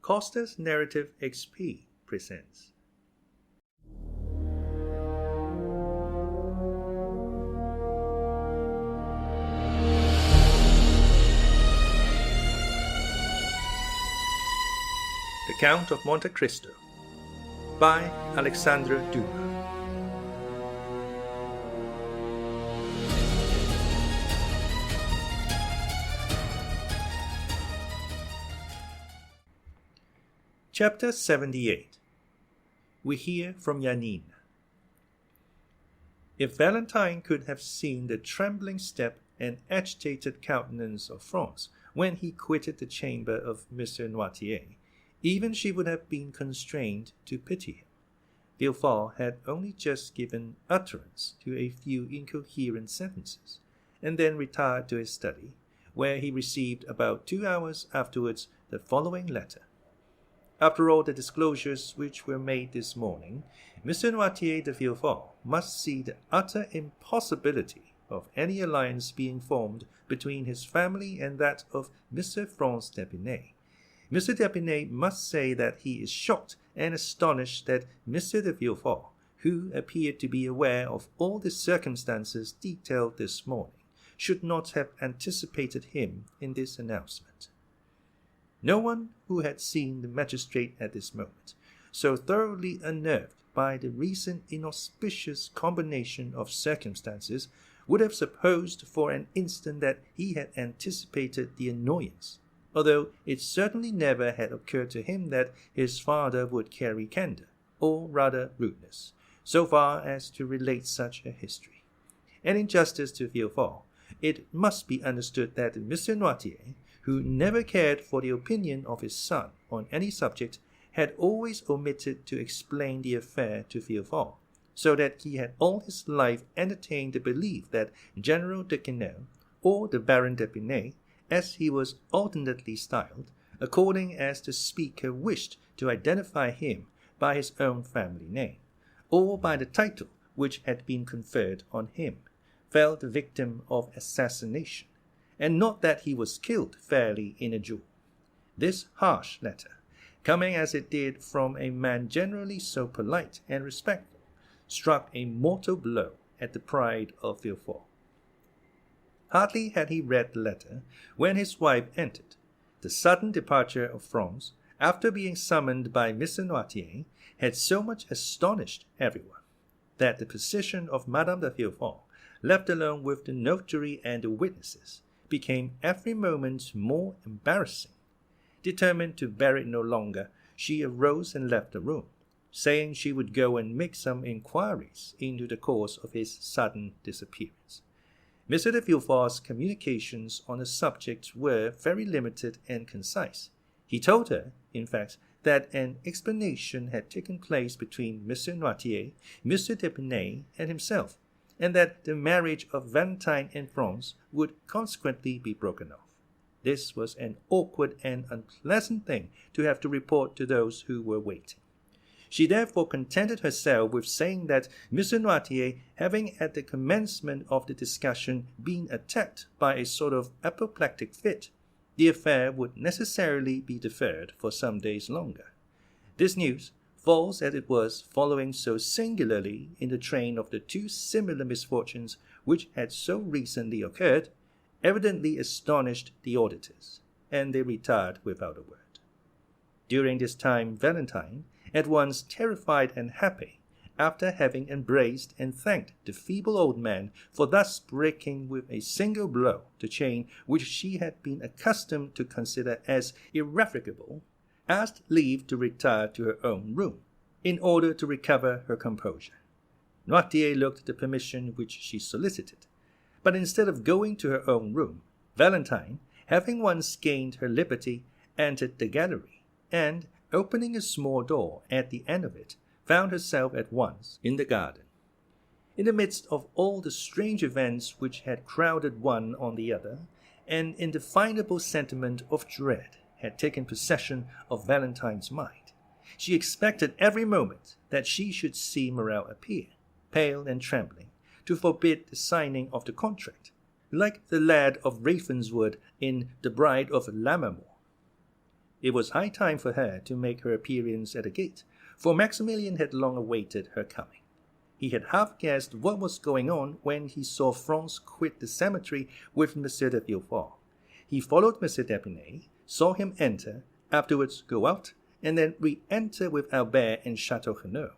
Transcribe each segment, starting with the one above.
CostasNarrativeXP presents. The Count of Monte Cristo by Alexandre Dumas. Chapter 78. We hear from Janina. If Valentine could have seen the trembling step and agitated countenance of Franz when he quitted the chamber of Monsieur Noirtier, even she would have been constrained to pity him. Villefort had only just given utterance to a few incoherent sentences, and then retired to his study, where he received about 2 hours afterwards the following letter. After all the disclosures which were made this morning, Monsieur Noirtier de Villefort must see the utter impossibility of any alliance being formed between his family and that of Monsieur Franz d'Épinay. Monsieur d'Épinay must say that he is shocked and astonished that Monsieur de Villefort, who appeared to be aware of all the circumstances detailed this morning, should not have anticipated him in this announcement. No one who had seen the magistrate at this moment, so thoroughly unnerved by the recent inauspicious combination of circumstances, would have supposed for an instant that he had anticipated the annoyance, although it certainly never had occurred to him that his father would carry candor, or rather rudeness, so far as to relate such a history. And in justice to Villefort, it must be understood that Monsieur Noirtier, who never cared for the opinion of his son on any subject, had always omitted to explain the affair to Villefort, so that he had all his life entertained the belief that General de Quesnel, or the Baron d'Épinay, as he was alternately styled, according as the speaker wished to identify him by his own family name, or by the title which had been conferred on him, fell the victim of assassination, and not that he was killed fairly in a duel. This harsh letter, coming as it did from a man generally so polite and respectful, struck a mortal blow at the pride of Villefort. Hardly had he read the letter when his wife entered. The sudden departure of Franz, after being summoned by Monsieur Noirtier, had so much astonished everyone, that the position of Madame de Villefort, left alone with the notary and the witnesses, became every moment more embarrassing. Determined to bear it no longer, she arose and left the room, saying she would go and make some inquiries into the cause of his sudden disappearance. Monsieur de Villefort's communications on the subject were very limited and concise. He told her, in fact, that an explanation had taken place between Monsieur Noirtier, Monsieur d'Épinay, and himself, and that the marriage of Valentine and Franz would consequently be broken off. This was an awkward and unpleasant thing to have to report to those who were waiting. She therefore contented herself with saying that Monsieur Noirtier, having at the commencement of the discussion been attacked by a sort of apoplectic fit, the affair would necessarily be deferred for some days longer. This news, false as it was, following so singularly in the train of the two similar misfortunes which had so recently occurred, evidently astonished the auditors, and they retired without a word. During this time Valentine, at once terrified and happy, after having embraced and thanked the feeble old man for thus breaking with a single blow the chain which she had been accustomed to consider as irrevocable, asked leave to retire to her own room, in order to recover her composure. Noirtier looked the permission which she solicited, but instead of going to her own room, Valentine, having once gained her liberty, entered the gallery, and, opening a small door at the end of it, found herself at once in the garden. In the midst of all the strange events which had crowded one on the other, an indefinable sentiment of dread had taken possession of Valentine's mind. She expected every moment that she should see Morrel appear, pale and trembling, to forbid the signing of the contract, like the lad of Ravenswood in The Bride of Lammermoor. It was high time for her to make her appearance at the gate, for Maximilien had long awaited her coming. He had half guessed what was going on when he saw Franz quit the cemetery with Monsieur de Villefort. He followed Monsieur d'Épinay, saw him enter, afterwards go out, and then re-enter with Albert and Chateau Renaud.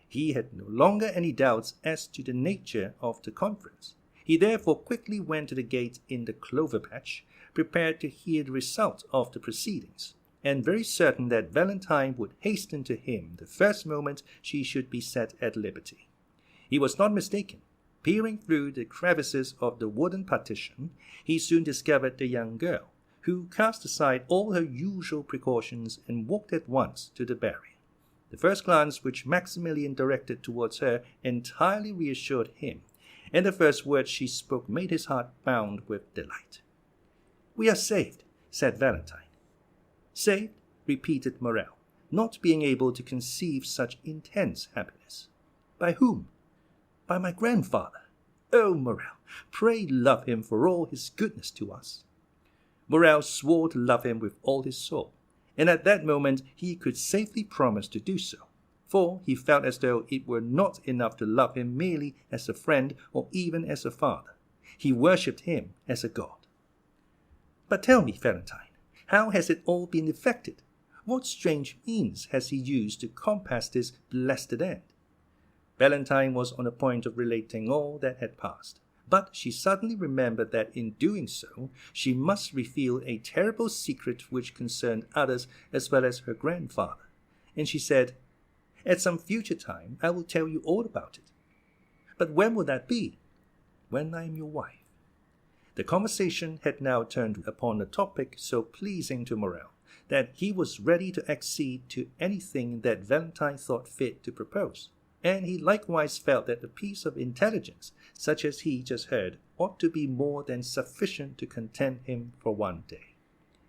He had no longer any doubts as to the nature of the conference. He therefore quickly went to the gate in the clover patch, prepared to hear the result of the proceedings, and very certain that Valentine would hasten to him the first moment she should be set at liberty. He was not mistaken. Peering through the crevices of the wooden partition, he soon discovered the young girl, who cast aside all her usual precautions and walked at once to the barrier. The first glance which Maximilien directed towards her entirely reassured him, and the first words she spoke made his heart bound with delight. "We are saved," said Valentine. "Saved?" repeated Morrel, not being able to conceive such intense happiness. "By whom?" "By my grandfather. Oh, Morrel, pray love him for all his goodness to us." Morrel swore to love him with all his soul, and at that moment he could safely promise to do so, for he felt as though it were not enough to love him merely as a friend or even as a father. He worshipped him as a god. "But tell me, Valentine, how has it all been effected? What strange means has he used to compass this blessed end?" Valentine was on the point of relating all that had passed, but she suddenly remembered that in doing so she must reveal a terrible secret which concerned others as well as her grandfather, and she said, "At some future time I will tell you all about it." "But when will that be?" "When I am your wife." The conversation had now turned upon a topic so pleasing to Morrel that he was ready to accede to anything that Valentine thought fit to propose, and he likewise felt that a piece of intelligence, such as he just heard, ought to be more than sufficient to content him for one day.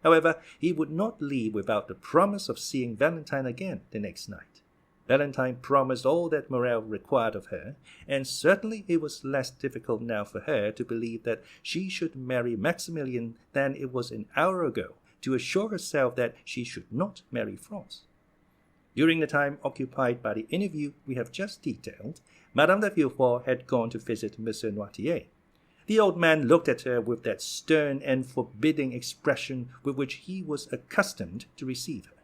However, he would not leave without the promise of seeing Valentine again the next night. Valentine promised all that Morrel required of her, and certainly it was less difficult now for her to believe that she should marry Maximilien than it was an hour ago to assure herself that she should not marry Franz. During the time occupied by the interview we have just detailed, Madame de Villefort had gone to visit Monsieur Noirtier. The old man looked at her with that stern and forbidding expression with which he was accustomed to receive her.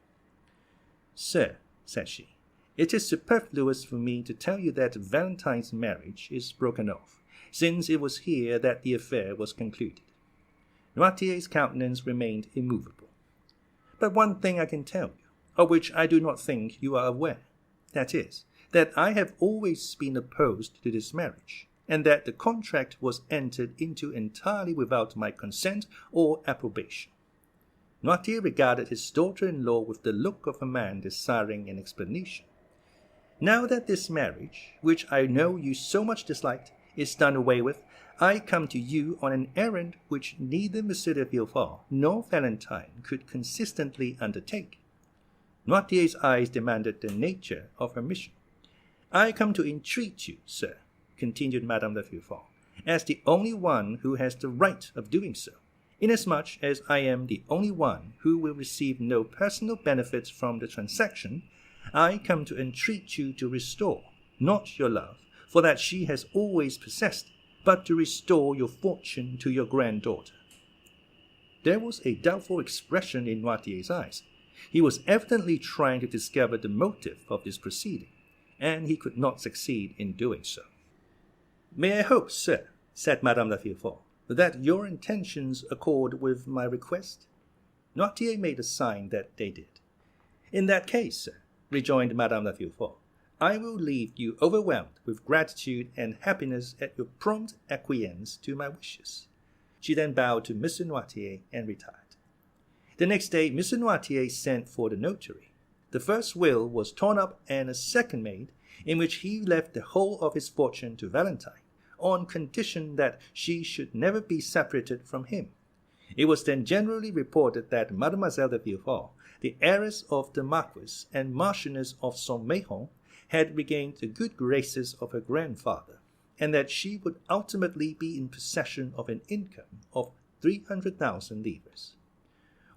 "Sir," said she, "it is superfluous for me to tell you that Valentine's marriage is broken off, since it was here that the affair was concluded." Noirtier's countenance remained immovable. "But one thing I can tell you, of which I do not think you are aware, that is, that I have always been opposed to this marriage, and that the contract was entered into entirely without my consent or approbation." Noirtier regarded his daughter-in-law with the look of a man desiring an explanation. "Now that this marriage, which I know you so much disliked, is done away with, I come to you on an errand which neither Monsieur de Villefort nor Valentine could consistently undertake." Noirtier's eyes demanded the nature of her mission. "I come to entreat you, sir," continued Madame de Villefort, "as the only one who has the right of doing so, inasmuch as I am the only one who will receive no personal benefit from the transaction. I come to entreat you to restore, not your love, for that she has always possessed, but to restore your fortune to your granddaughter." There was a doubtful expression in Noirtier's eyes. He was evidently trying to discover the motive of this proceeding, and he could not succeed in doing so. "May I hope, sir," said Madame de Villefort, "that your intentions accord with my request?" Noirtier made a sign that they did. "In that case, sir," rejoined Madame de Villefort, "I will leave you overwhelmed with gratitude and happiness at your prompt acquiescence to my wishes." She then bowed to Monsieur Noirtier and retired. The next day, Monsieur Noirtier sent for the notary. The first will was torn up and a second made, in which he left the whole of his fortune to Valentine, on condition that she should never be separated from him. It was then generally reported that Mademoiselle de Villefort, the heiress of the Marquis and Marchioness of Saint-Méran, had regained the good graces of her grandfather, and that she would ultimately be in possession of an income of 300,000 livres.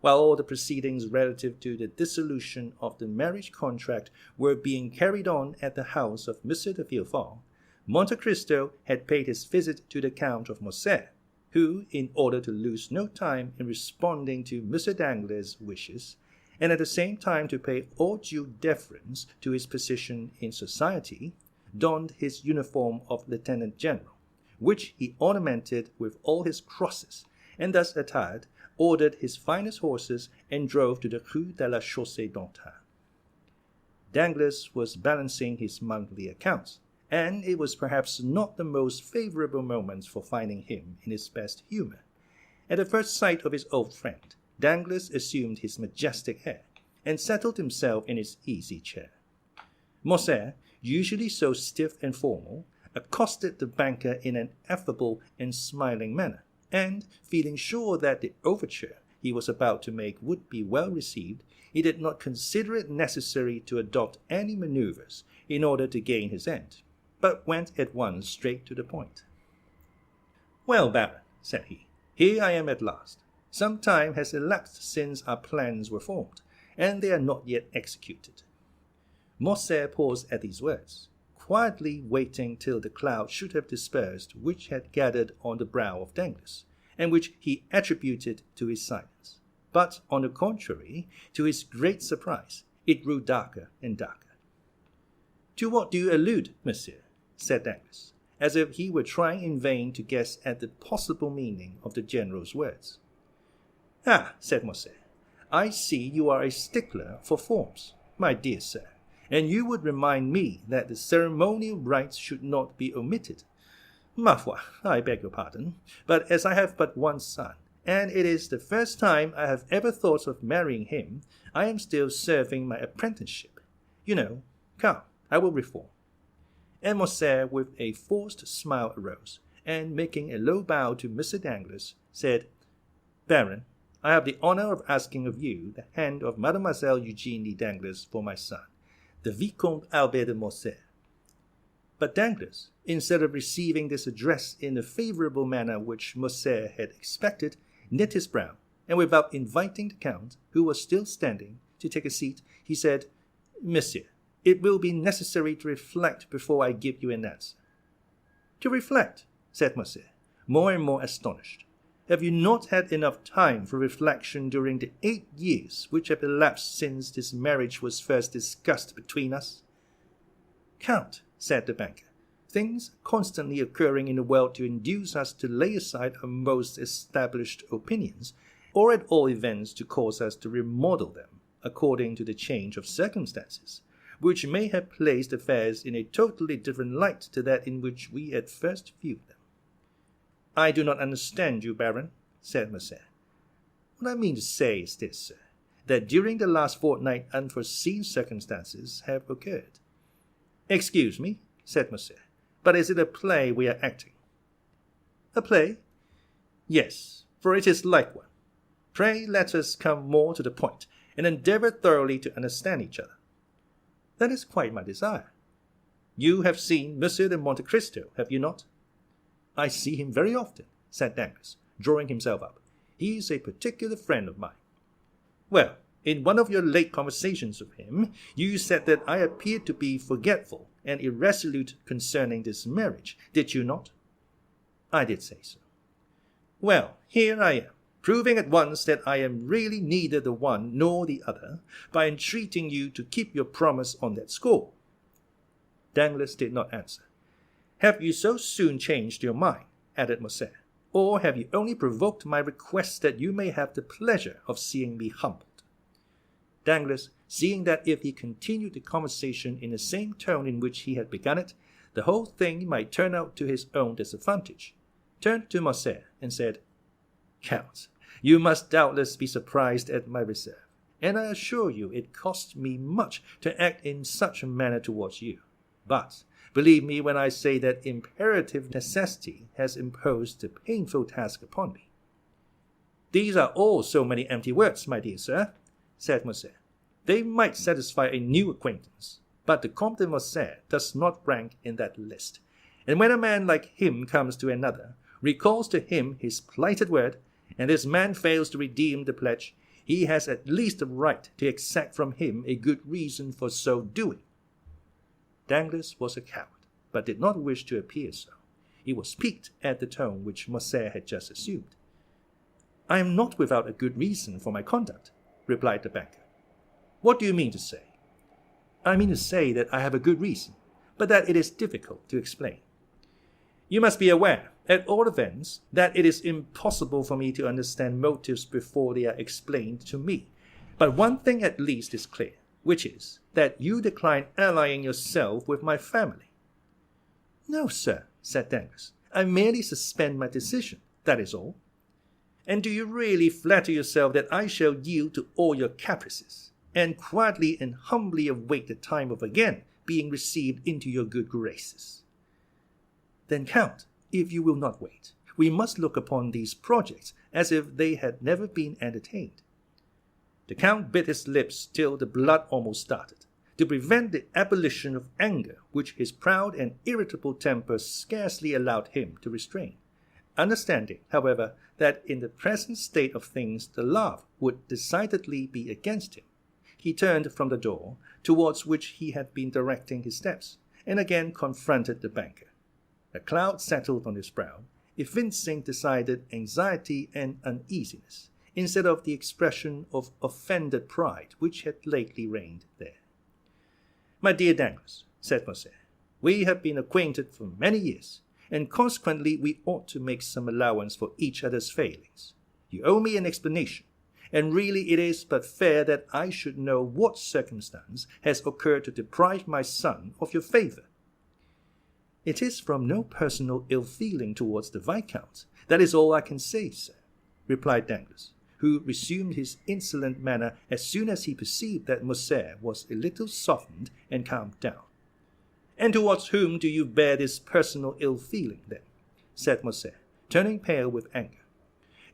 while all the proceedings relative to the dissolution of the marriage contract were being carried on at the house of Monsieur de Villefort, Monte Cristo had paid his visit to the Count of Morcerf, who, in order to lose no time in responding to Monsieur Danglars' wishes, and at the same time to pay all due deference to his position in society, donned his uniform of lieutenant general, which he ornamented with all his crosses, and thus attired, ordered his finest horses, and drove to the Rue de la Chaussée-d'Antin. Danglars was balancing his monthly accounts, and it was perhaps not the most favorable moment for finding him in his best humor. At the first sight of his old friend, Danglars assumed his majestic air, and settled himself in his easy chair. Morcerf, usually so stiff and formal, accosted the banker in an affable and smiling manner, and, feeling sure that the overture he was about to make would be well received, he did not consider it necessary to adopt any maneuvers in order to gain his end, but went at once straight to the point. "Well, Baron," said he, "here I am at last. Some time has elapsed since our plans were formed, and they are not yet executed." Morcerf paused at these words, quietly waiting till the cloud should have dispersed which had gathered on the brow of Danglars, and which he attributed to his silence. But, on the contrary, to his great surprise, it grew darker and darker. "To what do you allude, monsieur?" said Danglars, as if he were trying in vain to guess at the possible meaning of the general's words. "Ah," said Morcerf, "I see you are a stickler for forms, my dear sir, and you would remind me that the ceremonial rites should not be omitted. Ma foi, I beg your pardon, but as I have but one son, and it is the first time I have ever thought of marrying him, I am still serving my apprenticeship. You know, come, I will reform." And Morcerf, with a forced smile, arose, and making a low bow to Mr. Danglars, said, "Baron, I have the honor of asking of you the hand of Mademoiselle Eugénie Danglars for my son, the Vicomte Albert de Morcerf." But Danglars, instead of receiving this address in the favorable manner which Morcerf had expected, knit his brow, and without inviting the Count, who was still standing, to take a seat, he said, "Monsieur, it will be necessary to reflect before I give you an answer." "To reflect?" said Morcerf, more and more astonished. "Have you not had enough time for reflection during the 8 years which have elapsed since this marriage was first discussed between us?" "Count," said the banker, "things constantly occurring in the world to induce us to lay aside our most established opinions, or at all events to cause us to remodel them according to the change of circumstances, which may have placed affairs in a totally different light to that in which we at first viewed them." "I do not understand you, Baron," said Morcerf. "What I mean to say is this, sir, that during the last fortnight unforeseen circumstances have occurred." "Excuse me," said Morcerf, "but is it a play we are acting?" "A play?" "Yes, for it is like one. Pray let us come more to the point, and endeavor thoroughly to understand each other." "That is quite my desire." "You have seen Monsieur de Monte Cristo, have you not?" "I see him very often," said Danglars, drawing himself up. "He is a particular friend of mine." "Well, in one of your late conversations with him, you said that I appeared to be forgetful and irresolute concerning this marriage, did you not?" "I did say so." "Well, here I am, proving at once that I am really neither the one nor the other, by entreating you to keep your promise on that score." Danglars did not answer. "Have you so soon changed your mind?" added Morcerf, "or have you only provoked my request that you may have the pleasure of seeing me humbled?" Danglars, seeing that if he continued the conversation in the same tone in which he had begun it, the whole thing might turn out to his own disadvantage, turned to Morcerf and said, "Count, you must doubtless be surprised at my reserve, and I assure you it cost me much to act in such a manner towards you. But believe me when I say that imperative necessity has imposed a painful task upon me." "These are all so many empty words, my dear sir," said Morcerf. "They might satisfy a new acquaintance, but the Comte de Morcerf does not rank in that list, and when a man like him comes to another, recalls to him his plighted word, and this man fails to redeem the pledge, he has at least the right to exact from him a good reason for so doing. Danglars was a coward, but did not wish to appear so. He was piqued at the tone which Morcerf had just assumed. "I am not without a good reason for my conduct," replied the banker. "What do you mean to say?" "I mean to say that I have a good reason, but that it is difficult to explain. You must be aware, at all events, that it is impossible for me to understand motives before they are explained to me. But one thing at least is clear, which is that you decline allying yourself with my family." "No, sir," said Danglars. "I merely suspend my decision, that is all." "And do you really flatter yourself that I shall yield to all your caprices, and quietly and humbly await the time of again being received into your good graces?" "Then, Count, if you will not wait, we must look upon these projects as if they had never been entertained." The Count bit his lips till the blood almost started, to prevent the ebullition of anger which his proud and irritable temper scarcely allowed him to restrain. Understanding, however, that in the present state of things the laugh would decidedly be against him, he turned from the door, towards which he had been directing his steps, and again confronted the banker. A cloud settled on his brow, evincing decided anxiety and uneasiness, instead of the expression of offended pride which had lately reigned there. "My dear Danglars," said Morcerf, "we have been acquainted for many years, and consequently we ought to make some allowance for each other's failings. You owe me an explanation, and really it is but fair that I should know what circumstance has occurred to deprive my son of your favor." "It is from no personal ill-feeling towards the Viscount. That is all I can say, sir," replied Danglars, who resumed his insolent manner as soon as he perceived that Morcerf was a little softened and calmed down. "And towards whom do you bear this personal ill-feeling, then?" said Morcerf, turning pale with anger.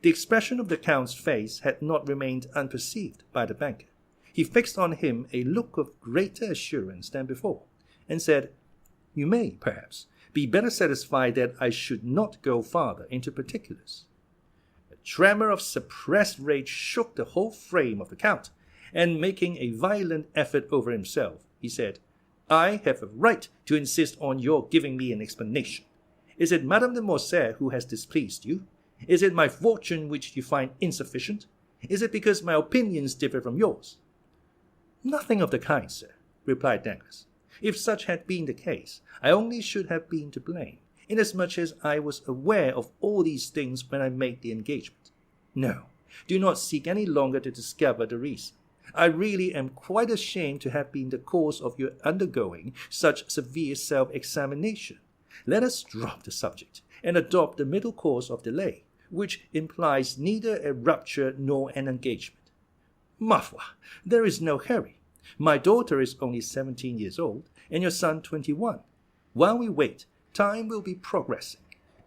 The expression of the Count's face had not remained unperceived by the banker. He fixed on him a look of greater assurance than before, and said, "You may, perhaps, be better satisfied that I should not go farther into particulars." A tremor of suppressed rage shook the whole frame of the Count, and making a violent effort over himself, he said, "I have a right to insist on your giving me an explanation. Is it Madame de Morcerf who has displeased you? Is it my fortune which you find insufficient? Is it because my opinions differ from yours?" "Nothing of the kind, sir," replied Danglars. "If such had been the case, I only should have been to blame, inasmuch as I was aware of all these things when I made the engagement. No, do not seek any longer to discover the reason. I really am quite ashamed to have been the cause of your undergoing such severe self-examination. Let us drop the subject, and adopt the middle course of delay, which implies neither a rupture nor an engagement. Ma foi, there is no hurry. My daughter is only 17 years old, and your son 21. While we wait, time will be progressing.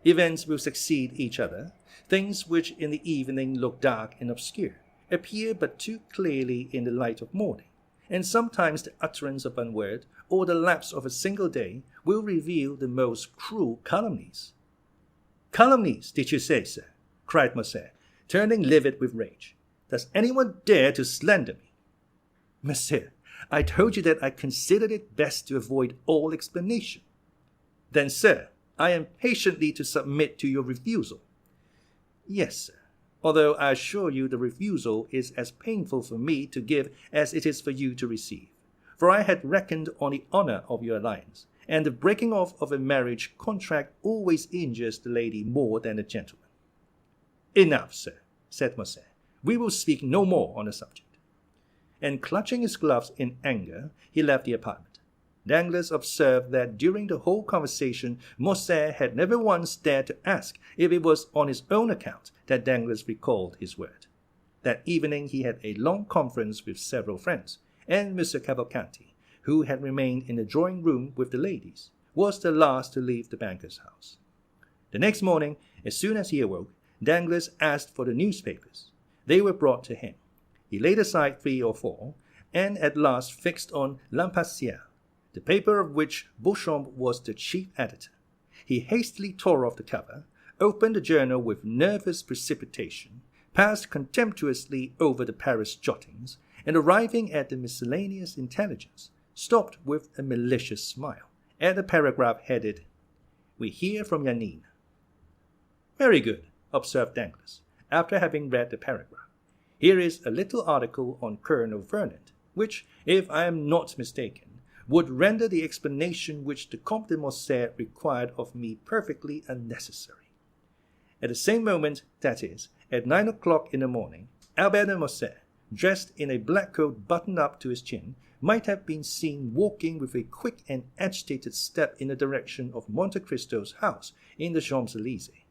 Events will succeed each other. Things which in the evening look dark and obscure appear but too clearly in the light of morning, and sometimes the utterance of one word, or the lapse of a single day, will reveal the most cruel calumnies." "Calumnies, did you say, sir?" cried Morcerf, turning livid with rage. "Does anyone dare to slander me?" "Monsieur, I told you that I considered it best to avoid all explanation." "Then, sir, I am patiently to submit to your refusal." "Yes, sir, although I assure you the refusal is as painful for me to give as it is for you to receive, for I had reckoned on the honor of your alliance, and the breaking off of a marriage contract always injures the lady more than the gentleman." "Enough, sir," said Morcerf. "We will speak no more on the subject." And clutching his gloves in anger, he left the apartment. Danglars observed that during the whole conversation Morcerf had never once dared to ask if it was on his own account that Danglars recalled his word. That evening he had a long conference with several friends, and M. Cavalcanti, who had remained in the drawing-room with the ladies, was the last to leave the banker's house. The next morning, as soon as he awoke, Danglars asked for the newspapers. They were brought to him. He laid aside 3 or 4, and at last fixed on L'Impartial, the paper of which Beauchamp was the chief editor. He hastily tore off the cover, opened the journal with nervous precipitation, passed contemptuously over the Paris jottings, and arriving at the miscellaneous intelligence, stopped with a malicious smile at the paragraph headed, "We hear from Janina." "Very good," observed Danglars, after having read the paragraph. "Here is a little article on Colonel Fernand, which, if I am not mistaken, would render the explanation which the Comte de Morcerf required of me perfectly unnecessary." At the same moment, that is, at 9 o'clock in the morning, Albert de Morcerf, dressed in a black coat buttoned up to his chin, might have been seen walking with a quick and agitated step in the direction of Monte Cristo's house in the Champs-Élysées.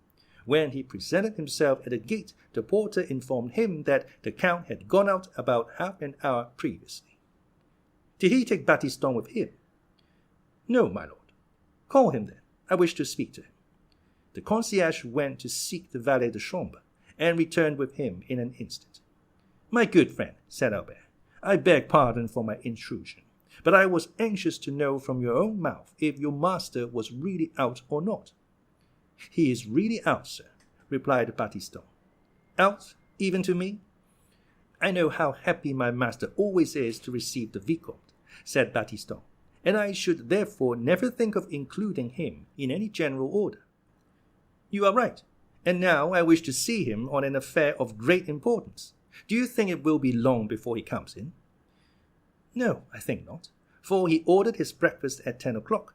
When he presented himself at the gate, the porter informed him that the Count had gone out about half an hour previously. "Did he take Baptiston with him?" "No, my lord." "Call him, then. I wish to speak to him." The concierge went to seek the valet de chambre, and returned with him in an instant. "My good friend," said Albert, "I beg pardon for my intrusion, but I was anxious to know from your own mouth if your master was really out or not." "He is really out, sir," replied Baptiston. "Out, even to me?" "I know how happy my master always is to receive the Vicomte," said Baptiston, "and I should therefore never think of including him in any general order." "You are right, and now I wish to see him on an affair of great importance. Do you think it will be long before he comes in?" "No, I think not, for he ordered his breakfast at 10 o'clock.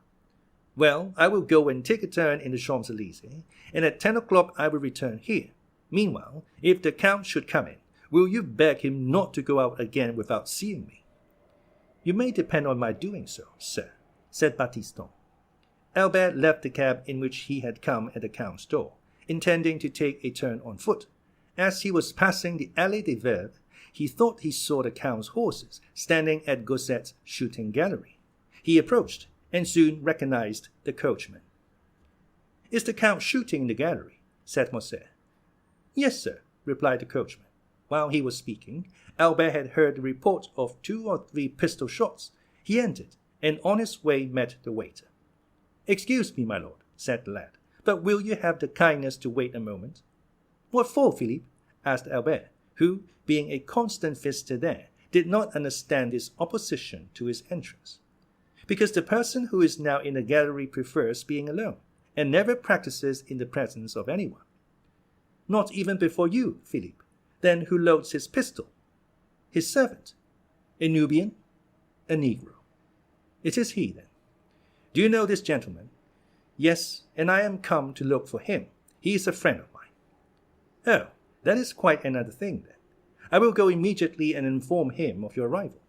Well, I will go and take a turn in the Champs-Élysées, and at 10 o'clock I will return here. Meanwhile, if the Count should come in, will you beg him not to go out again without seeing me?" "You may depend on my doing so, sir," said Baptiston. Albert left the cab in which he had come at the Count's door, intending to take a turn on foot. As he was passing the Allée des Veuves, he thought he saw the Count's horses standing at Gosset's shooting gallery. He approached, and soon recognized the coachman. "Is the Count shooting in the gallery?" said Morcerf. "Yes, sir," replied the coachman. While he was speaking, Albert had heard the report of 2 or 3 pistol shots. He entered, and on his way met the waiter. "Excuse me, my lord," said the lad, "but will you have the kindness to wait a moment?" "What for, Philippe?" asked Albert, who, being a constant visitor there, did not understand his opposition to his entrance. "Because the person who is now in the gallery prefers being alone, and never practices in the presence of anyone." "Not even before you, Philippe? Then who loads his pistol?" "His servant." "A Nubian?" "A Negro." "It is he, then. Do you know this gentleman?" "Yes, and I am come to look for him. He is a friend of mine." "Oh, that is quite another thing, then. I will go immediately and inform him of your arrival."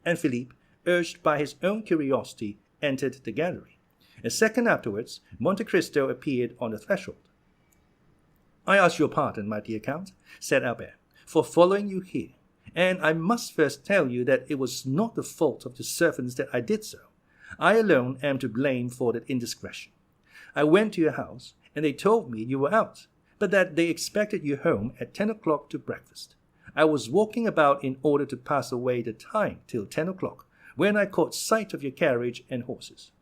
And Philippe, urged by his own curiosity, entered the gallery. A second afterwards, Monte Cristo appeared on the threshold. "I ask your pardon, my dear Count," said Albert, "for following you here, and I must first tell you that it was not the fault of the servants that I did so. I alone am to blame for that indiscretion. I went to your house, and they told me you were out, but that they expected you home at 10 o'clock to breakfast. I was walking about in order to pass away the time till 10 o'clock, when I caught sight of your carriage and horses."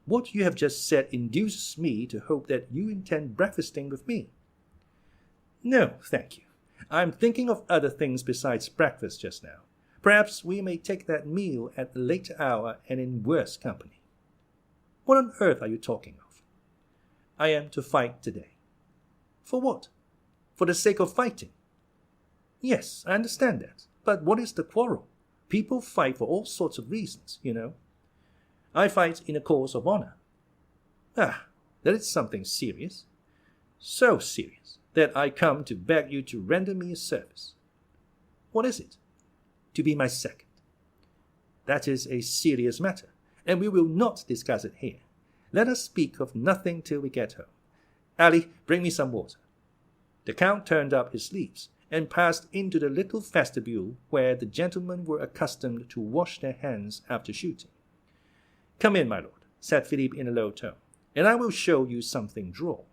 "What you have just said induces me to hope that you intend breakfasting with me." "No, thank you. I am thinking of other things besides breakfast just now. Perhaps we may take that meal at a later hour and in worse company." "What on earth are you talking of?" "I am to fight today." "For what?" "For the sake of fighting." "Yes, I understand that. But what is the quarrel? People fight for all sorts of reasons, you know." "I fight in a cause of honor." "Ah, that is something serious." "So serious that I come to beg you to render me a service." "What is it?" "To be my second." "That is a serious matter, and we will not discuss it here. Let us speak of nothing till we get home. Ali, bring me some water." The Count turned up his sleeves, and passed into the little vestibule where the gentlemen were accustomed to wash their hands after shooting. "Come in, my lord," said Philippe in a low tone, "and I will show you something droll."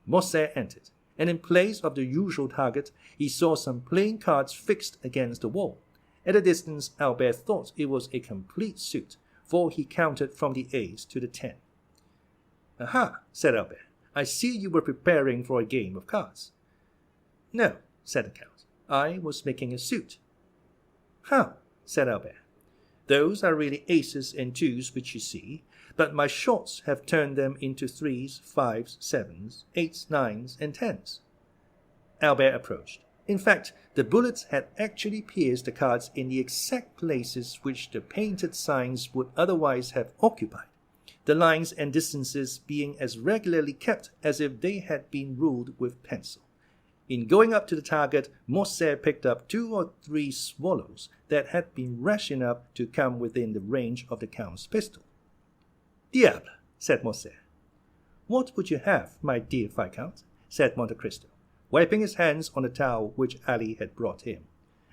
Morcerf entered, and in place of the usual target, he saw some playing cards fixed against the wall. At a distance, Albert thought it was a complete suit, for he counted from the ace to the 10. "Aha," said Albert, "I see you were preparing for a game of cards." No, said the Count. I was making a suit. Huh, said Albert. Those are really aces and twos which you see, but my shots have turned them into 3s, 5s, 7s, 8s, 9s, and 10s. Albert approached. In fact, the bullets had actually pierced the cards in the exact places which the painted signs would otherwise have occupied, the lines and distances being as regularly kept as if they had been ruled with pencil. In going up to the target, Morcerf picked up 2 or 3 swallows that had been rash enough to come within the range of the Count's pistol. Diable, said Morcerf. What would you have, my dear Viscount? Said Monte Cristo, wiping his hands on the towel which Ali had brought him.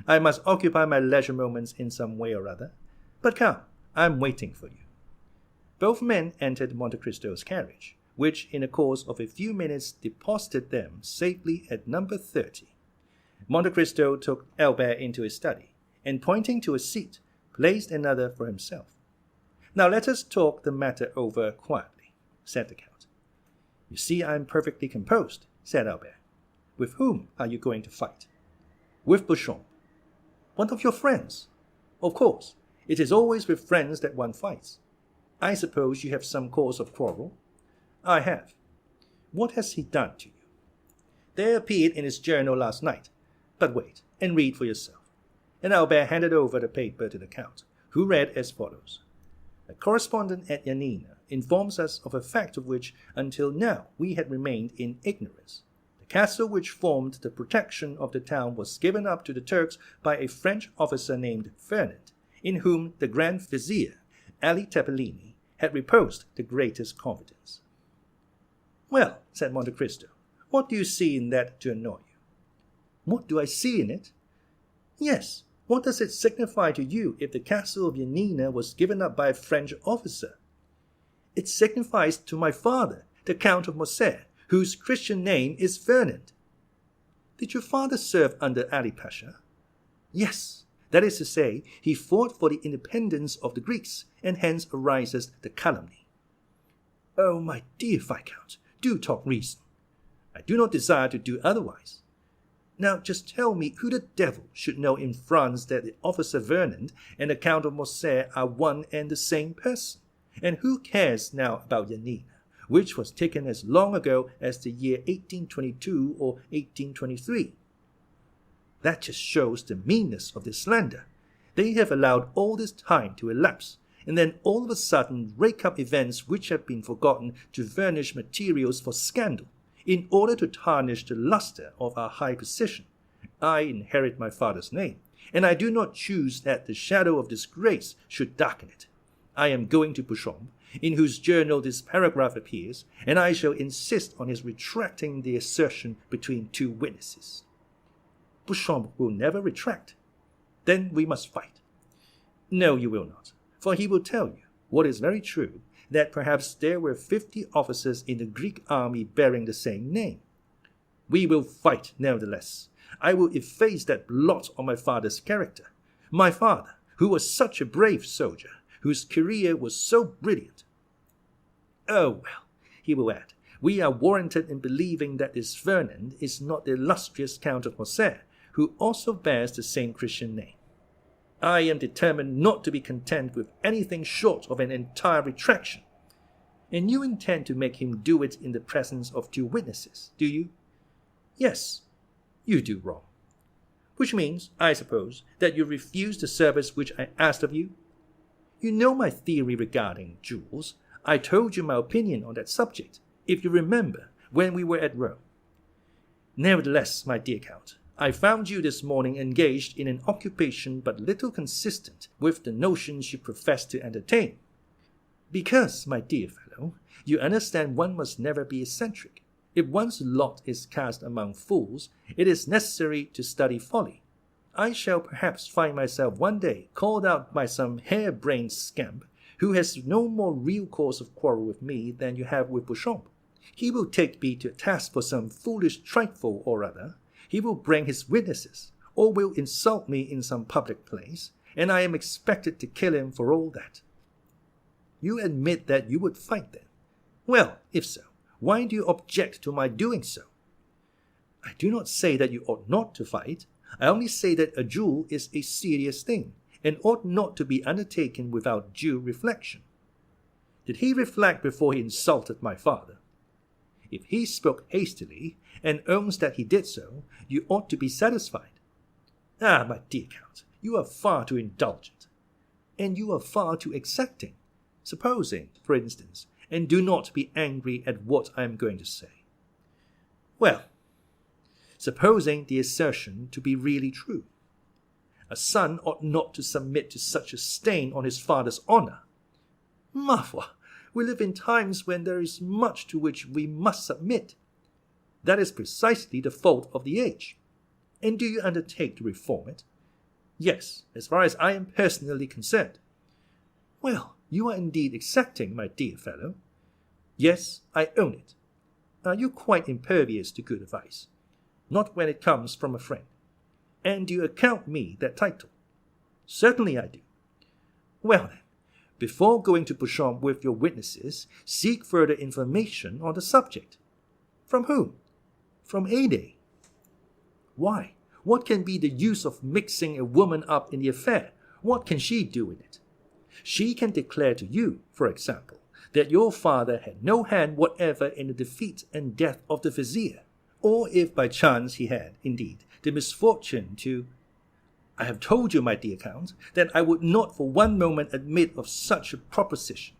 I must occupy my leisure moments in some way or other. But come, I am waiting for you. Both men entered Monte Cristo's carriage, which in the course of a few minutes deposited them safely at number 30. Monte Cristo took Albert into his study, and pointing to a seat, placed another for himself. Now let us talk the matter over quietly, said the Count. You see I am perfectly composed, said Albert. With whom are you going to fight? With Beauchamp. One of your friends? Of course, it is always with friends that one fights. I suppose you have some cause of quarrel? I have. What has he done to you? There appeared in his journal last night. But wait, and read for yourself. And Albert handed over the paper to the Count, who read as follows. A correspondent at Janina informs us of a fact of which until now we had remained in ignorance. The castle which formed the protection of the town was given up to the Turks by a French officer named Fernand, in whom the Grand Vizier, Ali Tepelini, had reposed the greatest confidence. Well, said Monte Cristo, what do you see in that to annoy you? What do I see in it? Yes, what does it signify to you if the castle of Janina was given up by a French officer? It signifies to my father, the Count of Morcerf, whose Christian name is Fernand. Did your father serve under Ali Pasha? Yes. That is to say, he fought for the independence of the Greeks, and hence arises the calumny. Oh, my dear Viscount, do talk reason. I do not desire to do otherwise. Now just tell me who the devil should know in France that the officer Fernand and the Count of Morcerf are one and the same person, and who cares now about Janina, which was taken as long ago as the year 1822 or 1823. That just shows the meanness of this slander. They have allowed all this time to elapse, and then all of a sudden rake up events which have been forgotten to furnish materials for scandal, in order to tarnish the luster of our high position. I inherit my father's name, and I do not choose that the shadow of disgrace should darken it. I am going to Beauchamp, in whose journal this paragraph appears, and I shall insist on his retracting the assertion between 2 witnesses. Beauchamp will never retract. Then we must fight. No, you will not, for he will tell you, what is very true, that perhaps there were 50 officers in the Greek army bearing the same name. We will fight, nevertheless. I will efface that blot on my father's character. My father, who was such a brave soldier, whose career was so brilliant. Oh, well, he will add, we are warranted in believing that this Fernand is not the illustrious Count of Morcerf, who also bears the same Christian name. I am determined not to be content with anything short of an entire retraction. And you intend to make him do it in the presence of 2 witnesses, do you? Yes, you do wrong. Which means, I suppose, that you refuse the service which I asked of you? You know my theory regarding jewels. I told you my opinion on that subject, if you remember, when we were at Rome. Nevertheless, my dear Count, I found you this morning engaged in an occupation but little consistent with the notions you profess to entertain. Because, my dear fellow, you understand one must never be eccentric. If one's lot is cast among fools, it is necessary to study folly. I shall perhaps find myself one day called out by some hair-brained scamp who has no more real cause of quarrel with me than you have with Beauchamp. He will take me to task for some foolish trifle or other. He will bring his witnesses, or will insult me in some public place, and I am expected to kill him for all that. You admit that you would fight then. Well, if so, why do you object to my doing so? I do not say that you ought not to fight. I only say that a duel is a serious thing, and ought not to be undertaken without due reflection. Did he reflect before he insulted my father? If he spoke hastily, and owns that he did so, you ought to be satisfied. Ah, my dear Count, you are far too indulgent, and you are far too exacting. Supposing, for instance, and do not be angry at what I am going to say. Well, supposing the assertion to be really true, a son ought not to submit to such a stain on his father's honor. Ma foi, we live in times when there is much to which we must submit. That is precisely the fault of the age. And do you undertake to reform it? Yes, as far as I am personally concerned. Well, you are indeed exacting, my dear fellow. Yes, I own it. Are you quite impervious to good advice? Not when it comes from a friend. And do you account me that title? Certainly I do. Well then, before going to Beauchamp with your witnesses, seek further information on the subject. From whom? From Ada. Why? What can be the use of mixing a woman up in the affair? What can she do in it? She can declare to you, for example, that your father had no hand whatever in the defeat and death of the vizier, or if by chance he had, indeed, the misfortune to... I have told you, my dear Count, that I would not for one moment admit of such a proposition.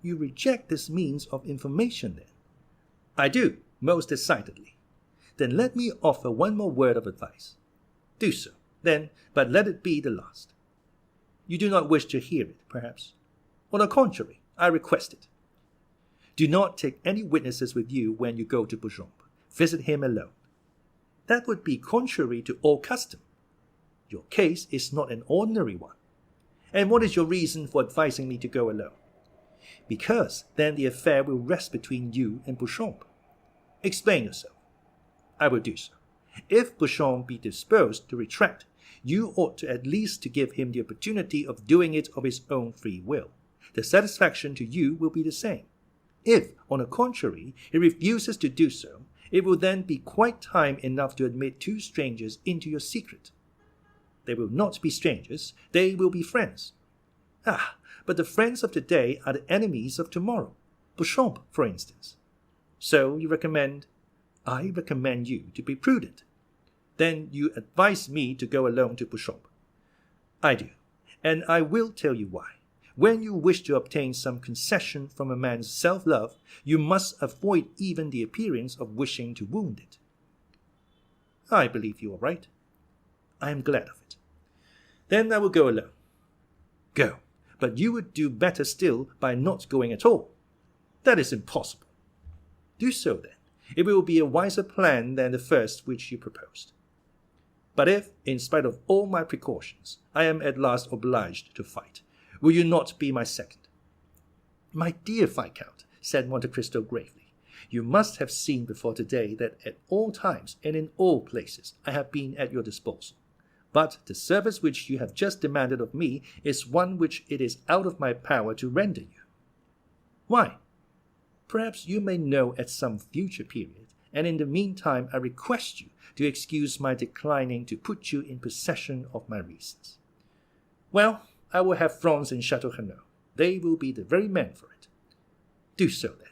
You reject this means of information, then? I do, most decidedly. Then let me offer one more word of advice. Do so, then, but let it be the last. You do not wish to hear it, perhaps? On the contrary, I request it. Do not take any witnesses with you when you go to Beauchamp. Visit him alone. That would be contrary to all custom. Your case is not an ordinary one. And what is your reason for advising me to go alone? Because then the affair will rest between you and Beauchamp. Explain yourself. I will do so. If Beauchamp be disposed to retract, you ought to at least to give him the opportunity of doing it of his own free will. The satisfaction to you will be the same. If, on the contrary, he refuses to do so, it will then be quite time enough to admit two strangers into your secret. They will not be strangers, they will be friends. Ah, but the friends of today are the enemies of tomorrow. Beauchamp, for instance. So you recommend... I recommend you to be prudent. Then you advise me to go alone to Beauchamp. I do, and I will tell you why. When you wish to obtain some concession from a man's self-love, you must avoid even the appearance of wishing to wound it. I believe you are right. I am glad of it. Then I will go alone. Go, but you would do better still by not going at all. That is impossible. Do so then. It will be a wiser plan than the first which you proposed. But if, in spite of all my precautions, I am at last obliged to fight, will you not be my second? My dear Viscount, said Monte Cristo gravely, you must have seen before today that at all times and in all places I have been at your disposal. But the service which you have just demanded of me is one which it is out of my power to render you. Why? Perhaps you may know at some future period, and in the meantime I request you to excuse my declining to put you in possession of my reasons. Well, I will have Franz and Chateau Renaud. They will be the very men for it. Do so then.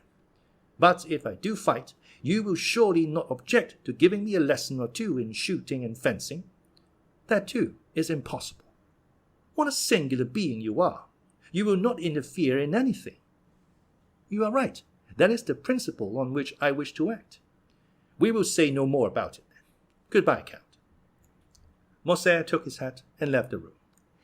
But if I do fight, you will surely not object to giving me a lesson or two in shooting and fencing. That too is impossible. What a singular being you are! You will not interfere in anything. You are right. That is the principle on which I wish to act. We will say no more about it then. Goodbye, Count. Morcerf took his hat and left the room.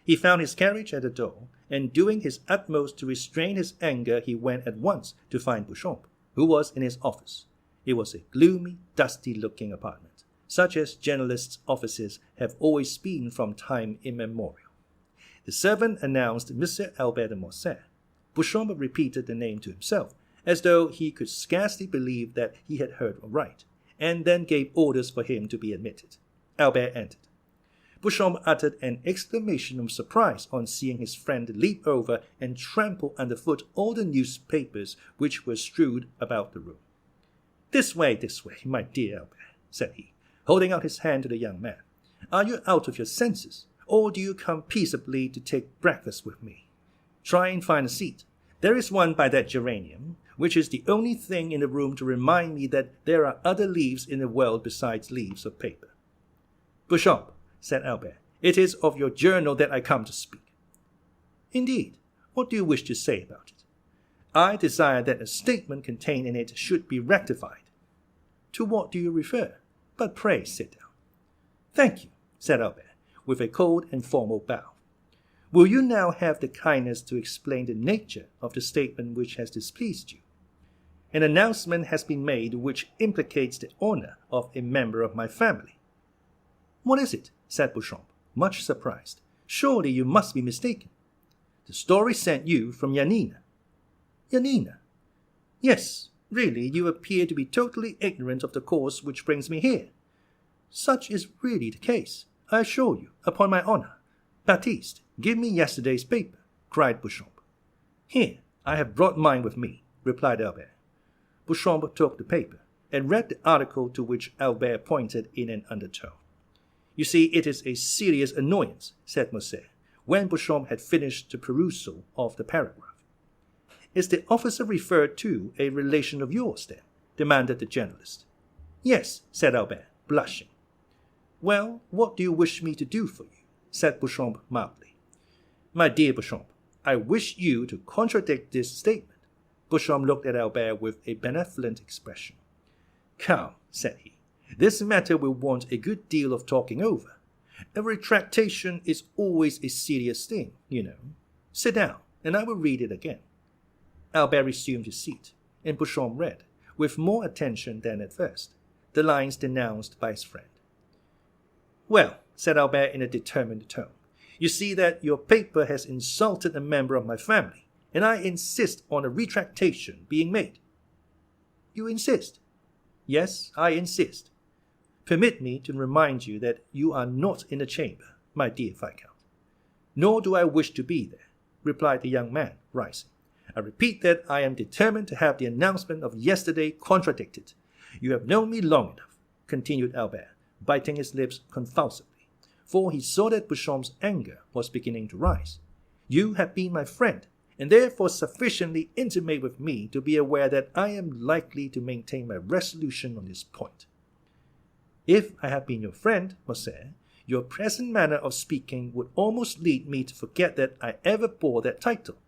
He found his carriage at the door, and doing his utmost to restrain his anger, he went at once to find Beauchamp, who was in his office. It was a gloomy, dusty-looking apartment, such as journalists' offices have always been from time immemorial. The servant announced Monsieur Albert de Morcerf. Beauchamp repeated the name to himself, as though he could scarcely believe that he had heard aright, and then gave orders for him to be admitted. Albert entered. Beauchamp uttered an exclamation of surprise on seeing his friend leap over and trample underfoot all the newspapers which were strewed about the room. This way, my dear Albert. said he, holding out his hand to the young man. "Are you out of your senses, or do you come peaceably to take breakfast with me? Try and find a seat. There is one by that geranium, which is the only thing in the room to remind me that there are other leaves in the world besides leaves of paper." "Beauchamp," said Albert, "it is of your journal that I come to speak." "Indeed. What do you wish to say about it?" "I desire that a statement contained in it should be rectified." "To what do you refer? But pray sit down." "Thank you," said Albert, with a cold and formal bow. "Will you now have the kindness to explain the nature of the statement which has displeased you?" "An announcement has been made which implicates the honor of a member of my family." "What is it?" said Beauchamp, much surprised. "Surely you must be mistaken." "The story sent you from Janina." "Janina?" "Yes, really you appear to be totally ignorant of the cause which brings me here." "Such is really the case, I assure you, upon my honor." "Baptiste, give me yesterday's paper," cried Beauchamp. "Here, I have brought mine with me," replied Albert. Beauchamp took the paper, and read the article to which Albert pointed in an undertone. "You see, it is a serious annoyance," said Maquet, when Beauchamp had finished the perusal of the paragraph. "Is the officer referred to a relation of yours, then?" demanded the journalist. "Yes," said Albert, blushing. "Well, what do you wish me to do for you?" said Beauchamp mildly. "My dear Beauchamp, I wish you to contradict this statement." Beauchamp looked at Albert with a benevolent expression. "Come," said he, "this matter will want a good deal of talking over. A retractation is always a serious thing, you know. Sit down, and I will read it again." Albert resumed his seat, and Beauchamp read, with more attention than at first, the lines denounced by his friend. "Well," said Albert in a determined tone, "you see that your paper has insulted a member of my family, and I insist on a retractation being made." "You insist?" "Yes, I insist. Permit me to remind you that you are not in the chamber, my dear Viscount." "Nor do I wish to be there," replied the young man, rising. "I repeat that I am determined to have the announcement of yesterday contradicted. You have known me long enough," continued Albert, biting his lips convulsively, for he saw that Beauchamp's anger was beginning to rise. "You have been my friend, and therefore sufficiently intimate with me to be aware that I am likely to maintain my resolution on this point." "If I had been your friend, Maquet, your present manner of speaking would almost lead me to forget that I ever bore that title.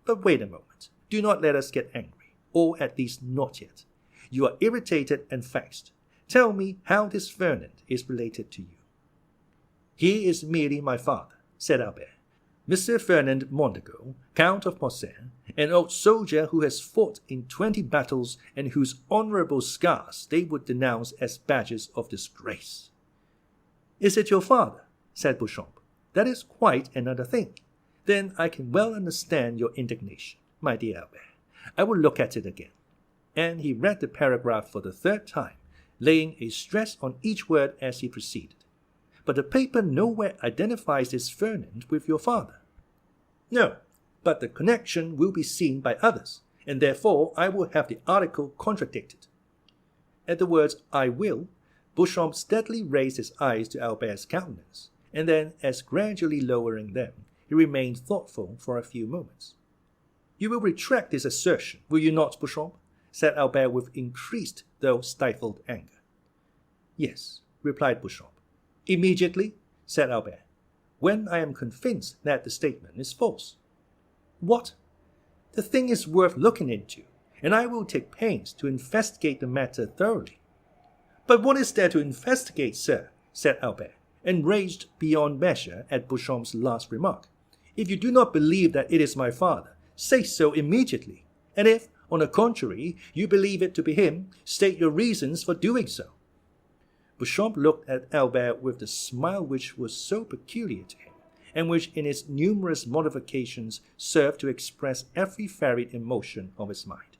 But wait a moment. Do not let us get angry, or at least not yet. You are irritated and vexed. Tell me how this Fernand is related to you." "He is merely my father," said Albert. "Mr. Fernand Mondego, Count of Morcerf, an old soldier who has fought in 20 battles and whose honorable scars they would denounce as badges of disgrace." "Is it your father?" said Beauchamp. "That is quite another thing. Then I can well understand your indignation, my dear Albert. I will look at it again." And he read the paragraph for the third time, laying a stress on each word as he proceeded. "But the paper nowhere identifies this Fernand with your father." "No, but the connection will be seen by others, and therefore I will have the article contradicted." At the words "I will," Beauchamp steadily raised his eyes to Albert's countenance, and then, as gradually lowering them, he remained thoughtful for a few moments. "You will retract this assertion, will you not, Beauchamp?" said Albert with increased though stifled anger. "Yes," replied Beauchamp. "Immediately," said Albert, "when I am convinced that the statement is false." "What? The thing is worth looking into, and I will take pains to investigate the matter thoroughly." "But what is there to investigate, sir?" said Albert, enraged beyond measure at Beauchamp's last remark. "If you do not believe that it is my father, say so immediately, and if, on the contrary, you believe it to be him, state your reasons for doing so." Beauchamp looked at Albert with the smile which was so peculiar to him, and which in its numerous modifications served to express every varied emotion of his mind.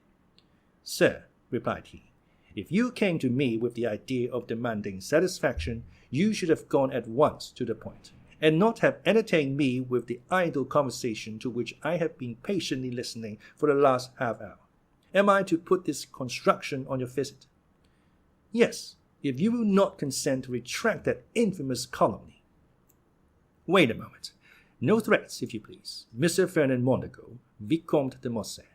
"Sir," replied he, "if you came to me with the idea of demanding satisfaction, you should have gone at once to the point, and not have entertained me with the idle conversation to which I have been patiently listening for the last half hour. Am I to put this construction on your visit?" "Yes, if you will not consent to retract that infamous calumny. Wait a moment. No threats, if you please, Monsieur Fernand Montagu, Vicomte de Morcerf.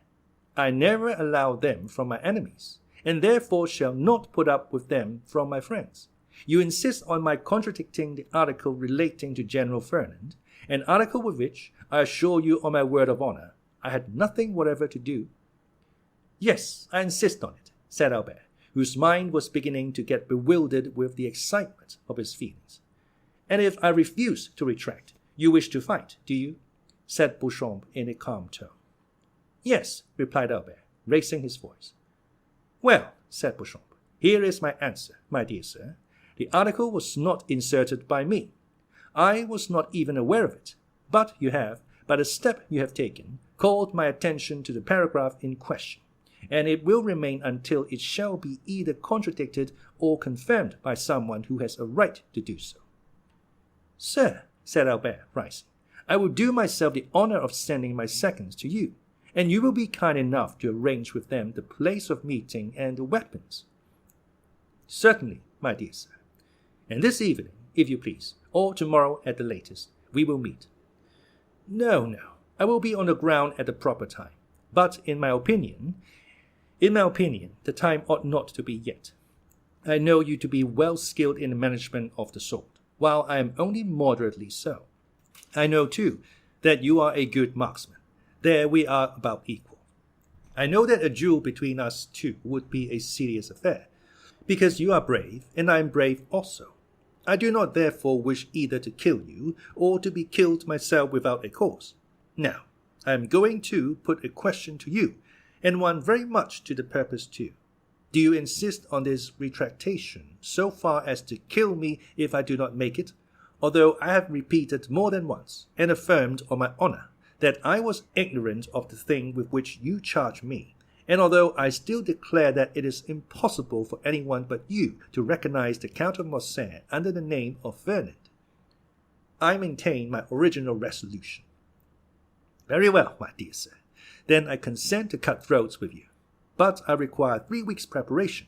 I never allow them from my enemies, and therefore shall not put up with them from my friends. You insist on my contradicting the article relating to General Fernand, an article with which, I assure you on my word of honor, I had nothing whatever to do. Yes, I insist on it, said Albert, whose mind was beginning to get bewildered with the excitement of his feelings. And if I refuse to retract, you wish to fight, do you? Said Beauchamp in a calm tone. Yes, replied Albert, raising his voice. Well, said Beauchamp, here is my answer, my dear sir. The article was not inserted by me. I was not even aware of it, but you have, by the step you have taken, called my attention to the paragraph in question, and it will remain until it shall be either contradicted or confirmed by someone who has a right to do so. Sir, said Albert, rising, I will do myself the honor of sending my seconds to you, and you will be kind enough to arrange with them the place of meeting and the weapons. Certainly, my dear sir. And this evening, if you please, or tomorrow at the latest, we will meet. No, I will be on the ground at the proper time. But in my opinion, the time ought not to be yet. I know you to be well skilled in the management of the sword, while I am only moderately so. I know, too, that you are a good marksman. There we are about equal. I know that a duel between us two would be a serious affair, because you are brave, and I am brave also. I do not therefore wish either to kill you, or to be killed myself without a cause. Now, I am going to put a question to you, and one very much to the purpose too. Do you insist on this retractation so far as to kill me if I do not make it, although I have repeated more than once, and affirmed on my honor, that I was ignorant of the thing with which you charge me, and although I still declare that it is impossible for anyone but you to recognize the Count of Morcerf under the name of Fernand? I maintain my original resolution. Very well, my dear sir. Then I consent to cut throats with you. But I require 3 weeks' preparation.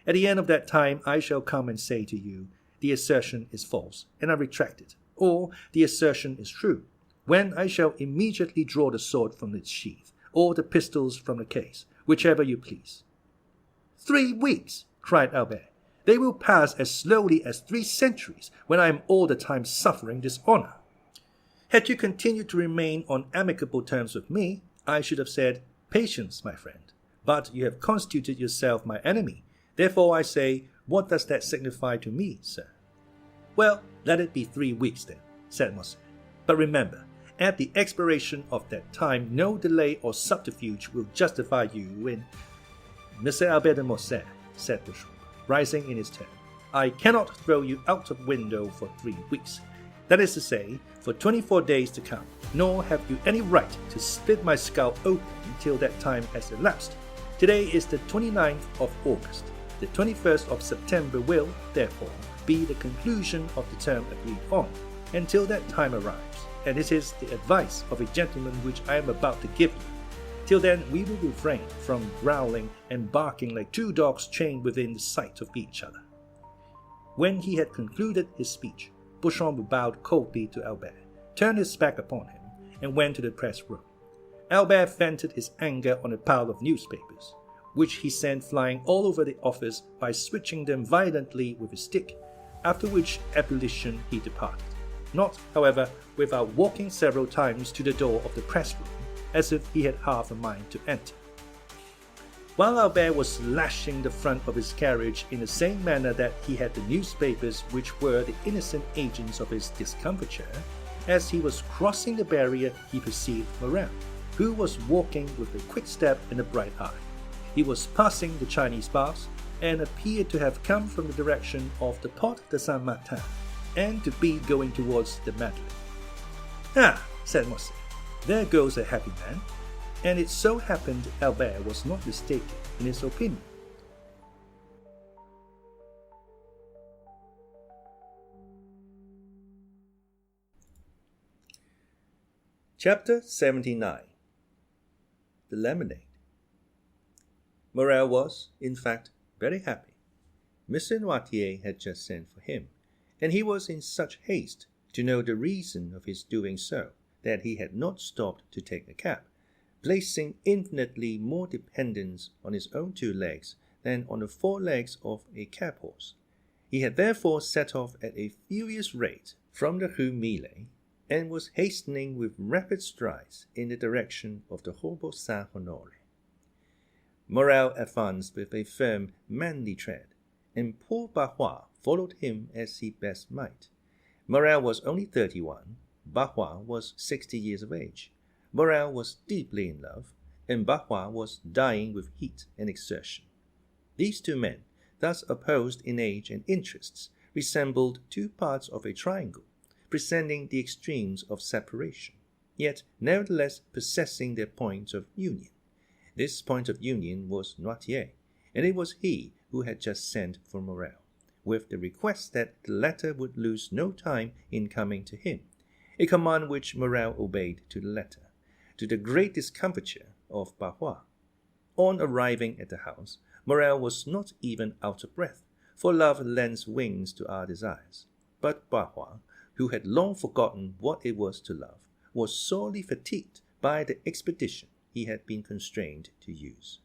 At the end of that time I shall come and say to you, the assertion is false, and I retract it, or the assertion is true, when I shall immediately draw the sword from its sheath, or the pistols from the case, whichever you please. 3 weeks, cried Albert. They will pass as slowly as 3 centuries, when I am all the time suffering dishonor. Had you continued to remain on amicable terms with me, I should have said, patience, my friend. But you have constituted yourself my enemy. Therefore I say, what does that signify to me, sir? Well, let it be 3 weeks then, said Morcerf. But remember, at the expiration of that time, no delay or subterfuge will justify you in... Monsieur Albert de Morcerf, said Beauchamp, rising in his turn, I cannot throw you out of window for 3 weeks. That is to say, for 24 days to come, nor have you any right to split my skull open until that time has elapsed. Today is the 29th of August. The 21st of September will, therefore, be the conclusion of the term agreed on, until that time arrives, and it is the advice of a gentleman which I am about to give you. Till then we will refrain from growling and barking like 2 dogs chained within the sight of each other. When he had concluded his speech, Beauchamp bowed coldly to Albert, turned his back upon him, and went to the press room. Albert vented his anger on a pile of newspapers, which he sent flying all over the office by switching them violently with his stick, after which ebullition he departed, not, however, without walking several times to the door of the press room, as if he had half a mind to enter. While Albert was lashing the front of his carriage in the same manner that he had the newspapers which were the innocent agents of his discomfiture, as he was crossing the barrier he perceived Morel, who was walking with a quick step and a bright eye. He was passing the Chinese baths, and appeared to have come from the direction of the Porte de Saint-Martin, and to be going towards the Madeleine. Ah, said Morcerf, there goes a happy man. And it so happened Albert was not mistaken in his opinion. Chapter 79. The Lemonade. Morel was, in fact, very happy. Mr. Noirtier had just sent for him, and he was in such haste to know the reason of his doing so that he had not stopped to take a cab, placing infinitely more dependence on his own 2 legs than on the 4 legs of a cab horse. He had therefore set off at a furious rate from the Rue Millet, and was hastening with rapid strides in the direction of the Faubourg Saint-Honoré. Morrel advanced with a firm, manly tread, and poor Barrois followed him as he best might. Morrel was only 31, Barrois was 60 years of age. Morrel was deeply in love, and Barrois was dying with heat and exertion. These 2 men, thus opposed in age and interests, resembled 2 parts of a triangle, presenting the extremes of separation, yet nevertheless possessing their point of union. This point of union was Noirtier, and it was he who had just sent for Morrel, with the request that the latter would lose no time in coming to him, a command which Morrel obeyed to the letter, to the great discomfiture of Barrois. On arriving at the house, Morrel was not even out of breath, for love lends wings to our desires. But Barrois, who had long forgotten what it was to love, was sorely fatigued by the expedition he had been constrained to use.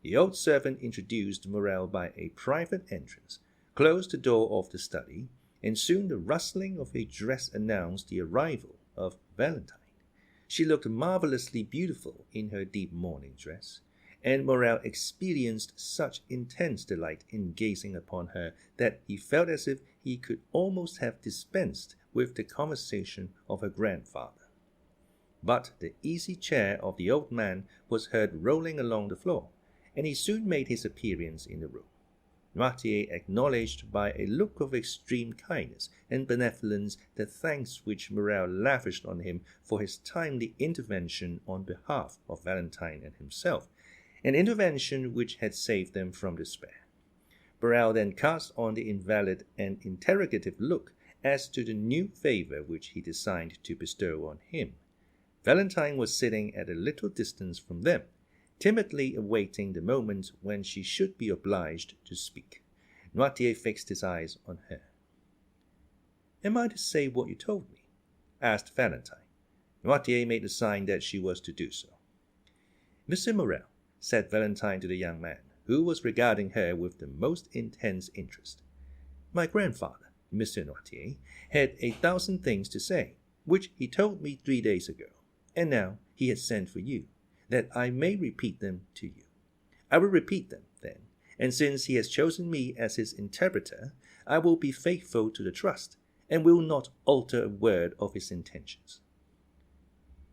The old servant introduced Morrel by a private entrance, closed the door of the study, and soon the rustling of a dress announced the arrival of Valentine. She looked marvelously beautiful in her deep mourning dress, and Morrel experienced such intense delight in gazing upon her that he felt as if he could almost have dispensed with the conversation of her grandfather. But the easy chair of the old man was heard rolling along the floor, and he soon made his appearance in the room. Noirtier acknowledged by a look of extreme kindness and benevolence the thanks which Morrel lavished on him for his timely intervention on behalf of Valentine and himself, an intervention which had saved them from despair. Morrel then cast on the invalid an interrogative look as to the new favor which he designed to bestow on him. Valentine was sitting at a little distance from them, timidly awaiting the moment when she should be obliged to speak. Noirtier fixed his eyes on her. "Am I to say what you told me?" asked Valentine. Noirtier made a sign that she was to do so. "Monsieur Morrel," said Valentine to the young man, who was regarding her with the most intense interest, "my grandfather, Monsieur Noirtier, had 1,000 things to say, which he told me 3 days ago, and now he has sent for you, that I may repeat them to you. I will repeat them, then, and since he has chosen me as his interpreter, I will be faithful to the trust, and will not alter a word of his intentions."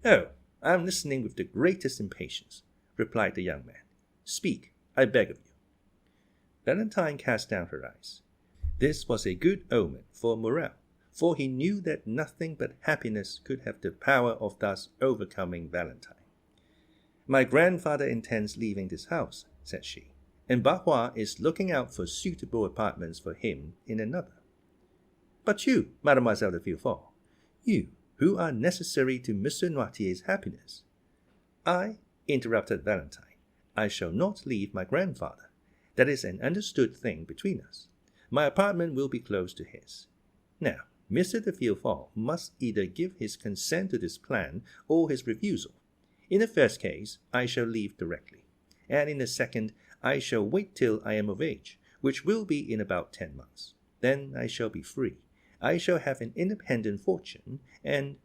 "Oh, I am listening with the greatest impatience," replied the young man. "Speak, I beg of you." Valentine cast down her eyes. This was a good omen for Morrel, for he knew that nothing but happiness could have the power of thus overcoming Valentine. "My grandfather intends leaving this house," said she, "and Barrois is looking out for suitable apartments for him in another." "But you, Mademoiselle de Villefort, you, who are necessary to Monsieur Noirtier's happiness." "I," interrupted Valentine, "I shall not leave my grandfather. That is an understood thing between us. My apartment will be close to his. Now, Monsieur de Villefort must either give his consent to this plan or his refusal. In the first case, I shall leave directly, and in the second, I shall wait till I am of age, which will be in about 10 months. Then I shall be free. I shall have an independent fortune, and—"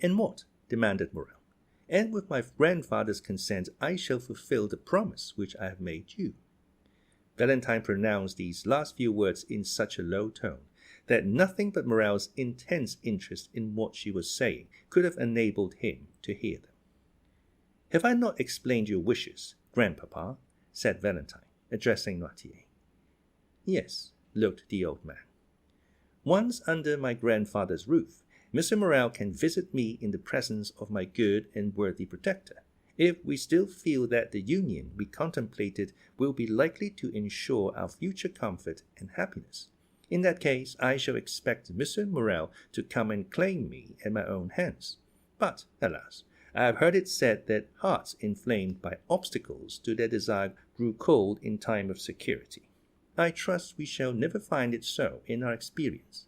"And what?" demanded Morrel. "And with my grandfather's consent, I shall fulfill the promise which I have made you." Valentine pronounced these last few words in such a low tone that nothing but Morrel's intense interest in what she was saying could have enabled him to hear them. "Have I not explained your wishes, grandpapa?" said Valentine, addressing Noirtier. "Yes," looked the old man. "Once under my grandfather's roof, Monsieur Morrel can visit me in the presence of my good and worthy protector, if we still feel that the union we contemplated will be likely to ensure our future comfort and happiness. In that case, I shall expect Monsieur Morrel to come and claim me at my own hands. But, alas, I have heard it said that hearts inflamed by obstacles to their desire grew cold in time of security. I trust we shall never find it so in our experience."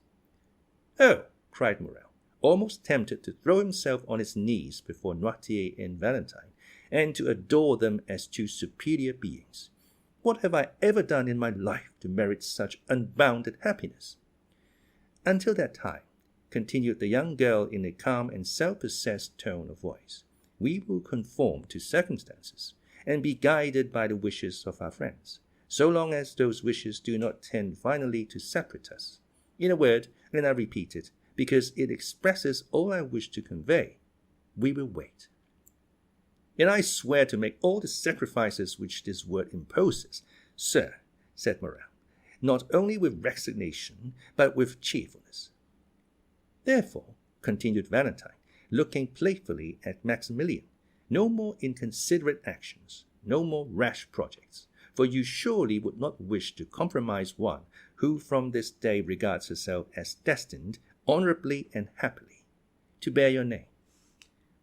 "Oh!" cried Morel, almost tempted to throw himself on his knees before Noirtier and Valentine, and to adore them as two superior beings. "What have I ever done in my life to merit such unbounded happiness?" "Until that time," continued the young girl in a calm and self-possessed tone of voice, "we will conform to circumstances, and be guided by the wishes of our friends, so long as those wishes do not tend finally to separate us. In a word, and I repeat it, because it expresses all I wish to convey, we will wait." "And I swear to make all the sacrifices which this word imposes, sir," said Morel, "not only with resignation, but with cheerfulness." "Therefore," continued Valentine, looking playfully at Maximilien, "no more inconsiderate actions, no more rash projects, for you surely would not wish to compromise one who from this day regards herself as destined, honorably and happily, to bear your name."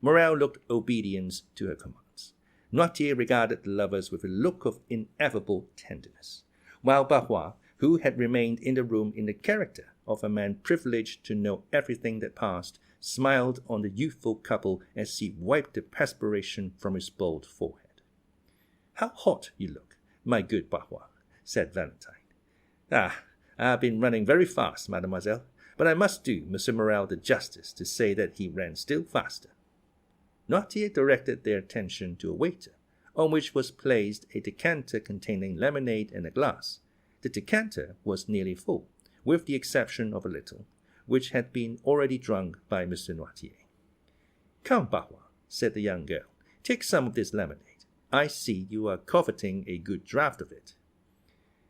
Morel looked obedience to her commands. Noirtier regarded the lovers with a look of ineffable tenderness, while Barrois, who had remained in the room in the character of a man privileged to know everything that passed, smiled on the youthful couple as he wiped the perspiration from his bald forehead. "How hot you look, my good Barrois," said Valentine. "Ah, I have been running very fast, mademoiselle, but I must do Monsieur Morel the justice to say that he ran still faster." Noirtier directed their attention to a waiter, on which was placed a decanter containing lemonade and a glass. The decanter was nearly full, with the exception of a little, which had been already drunk by Mr. Noirtier. "Come, Barrois," said the young girl, "take some of this lemonade. I see you are coveting a good draught of it."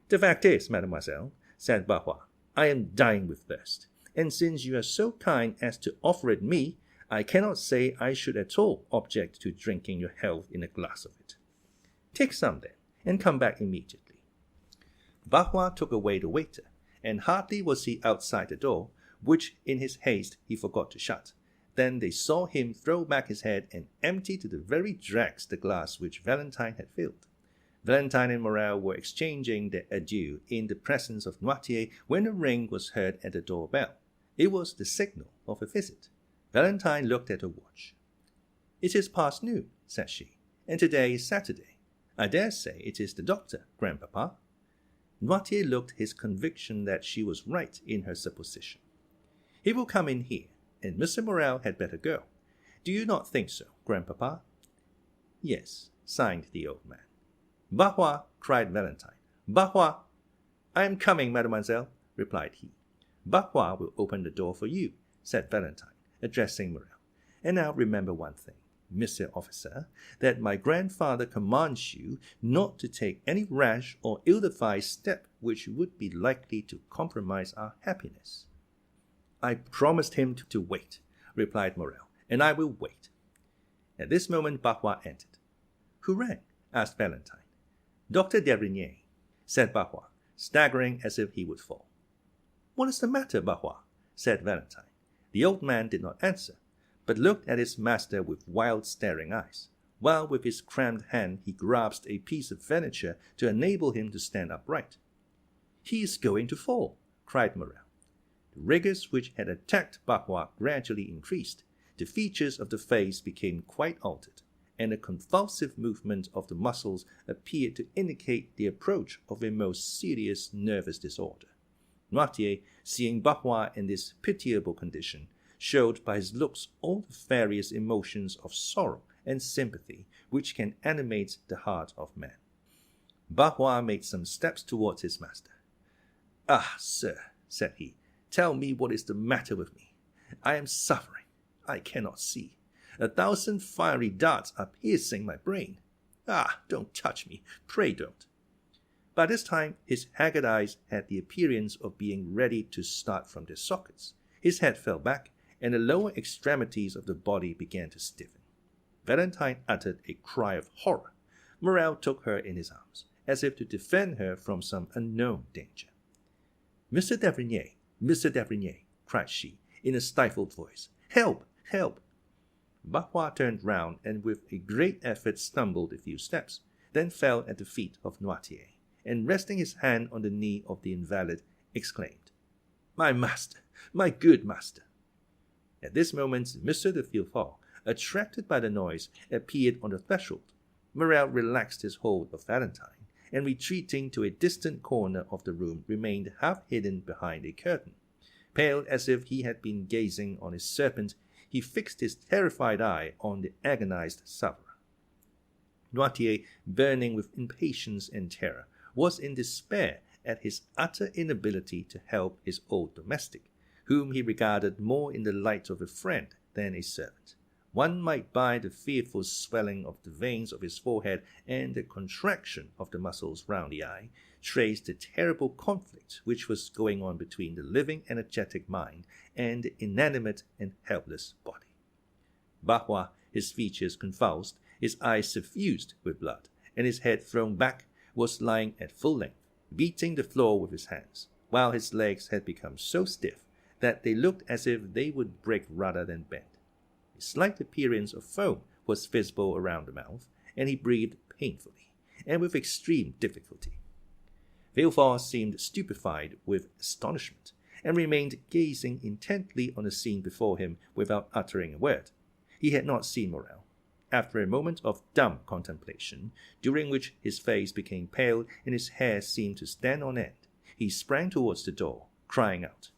"The fact is, mademoiselle," said Barrois, "I am dying with thirst, and since you are so kind as to offer it me, I cannot say I should at all object to drinking your health in a glass of it." "Take some, then, and come back immediately." Barrois took away the waiter, and hardly was he outside the door, which in his haste he forgot to shut, than they saw him throw back his head and empty to the very dregs the glass which Valentine had filled. Valentine and Morel were exchanging their adieux in the presence of Noirtier when a ring was heard at the door-bell. It was the signal of a visit. Valentine looked at her watch. "It is past noon," said she, "and today is Saturday. I dare say it is the doctor, grandpapa." Noirtier looked his conviction that she was right in her supposition. "He will come in here, and Monsieur Morel had better go. Do you not think so, grandpapa?" "Yes," sighed the old man. "Barrois," cried Valentine. "Barrois!" "I am coming, mademoiselle," replied he. "Barrois will open the door for you," said Valentine, addressing Morel. "And now remember one thing, Monsieur Officer, that my grandfather commands you not to take any rash or ill-advised step which would be likely to compromise our happiness." "I promised him to wait," replied Morel, "and I will wait." At this moment Barrois entered. "Who rang?" asked Valentine. "Dr. Derigny," said Barrois, staggering as if he would fall. "What is the matter, Barrois?" said Valentine. The old man did not answer, but looked at his master with wild staring eyes, while with his cramped hand he grasped a piece of furniture to enable him to stand upright. "He is going to fall," cried Morel. The rigours which had attacked Barrois gradually increased. The features of the face became quite altered, and a convulsive movement of the muscles appeared to indicate the approach of a most serious nervous disorder. Noirtier, seeing Barrois in this pitiable condition, showed by his looks all the various emotions of sorrow and sympathy which can animate the heart of man. Barrois made some steps towards his master. "Ah, sir," said he, "tell me what is the matter with me. I am suffering. I cannot see. 1,000 fiery darts are piercing my brain. Ah, don't touch me. Pray don't." By this time his haggard eyes had the appearance of being ready to start from their sockets. His head fell back, and the lower extremities of the body began to stiffen. Valentine uttered a cry of horror. Morel took her in his arms, as if to defend her from some unknown danger. "Mr. Derigny, Mr. Derigny," cried she, in a stifled voice. "Help! Help!" Barrois turned round and with a great effort stumbled a few steps, then fell at the feet of Noirtier, and resting his hand on the knee of the invalid, exclaimed, "My master, my good master!" At this moment, Monsieur de Villefort, attracted by the noise, appeared on the threshold. Morrel relaxed his hold of Valentine, and retreating to a distant corner of the room, remained half hidden behind a curtain. Pale as if he had been gazing on a serpent, he fixed his terrified eye on the agonized sufferer. Noirtier, burning with impatience and terror, was in despair at his utter inability to help his old domestic, whom he regarded more in the light of a friend than a servant. One might by the fearful swelling of the veins of his forehead and the contraction of the muscles round the eye, trace the terrible conflict which was going on between the living energetic mind and the inanimate and helpless body. Barrois, his features convulsed, his eyes suffused with blood, and his head thrown back, was lying at full length, beating the floor with his hands, while his legs had become so stiff that they looked as if they would break rather than bend. A slight appearance of foam was visible around the mouth, and he breathed painfully, and with extreme difficulty. Villefort seemed stupefied with astonishment, and remained gazing intently on the scene before him without uttering a word. He had not seen Morrel. After a moment of dumb contemplation, during which his face became pale and his hair seemed to stand on end, he sprang towards the door, crying out,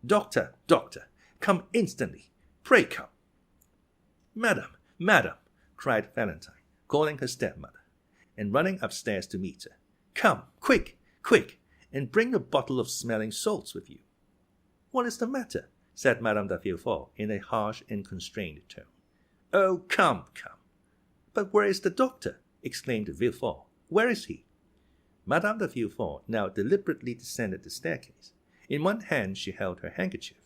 "Doctor, doctor, come instantly! Pray come!" "Madame, madame!" cried Valentine, calling her stepmother, and running upstairs to meet her. "Come, quick, quick, and bring a bottle of smelling salts with you." "What is the matter?" said Madame de Villefort in a harsh and constrained tone. "Oh, come, come!" "But where is the doctor?" exclaimed Villefort. "Where is he?" Madame de Villefort now deliberately descended the staircase. In one hand she held her handkerchief,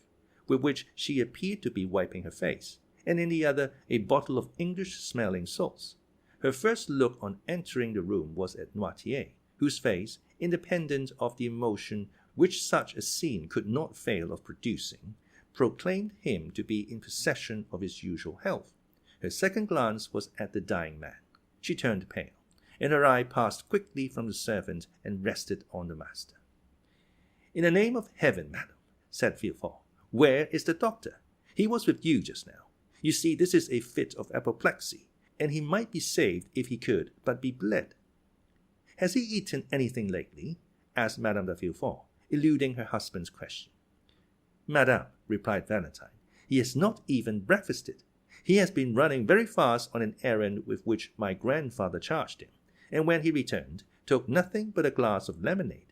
with which she appeared to be wiping her face, and in the other a bottle of English-smelling salts. Her first look on entering the room was at Noirtier, whose face, independent of the emotion which such a scene could not fail of producing, proclaimed him to be in possession of his usual health. Her second glance was at the dying man. She turned pale, and her eye passed quickly from the servant and rested on the master. "In the name of heaven, madam," said Villefort, "where is the doctor? He was with you just now. You see, this is a fit of apoplexy, and he might be saved if he could but be bled." "Has he eaten anything lately?" asked Madame de Villefort, eluding her husband's question. "Madame," replied Valentine, "he has not even breakfasted. He has been running very fast on an errand with which my grandfather charged him, and when he returned, took nothing but a glass of lemonade."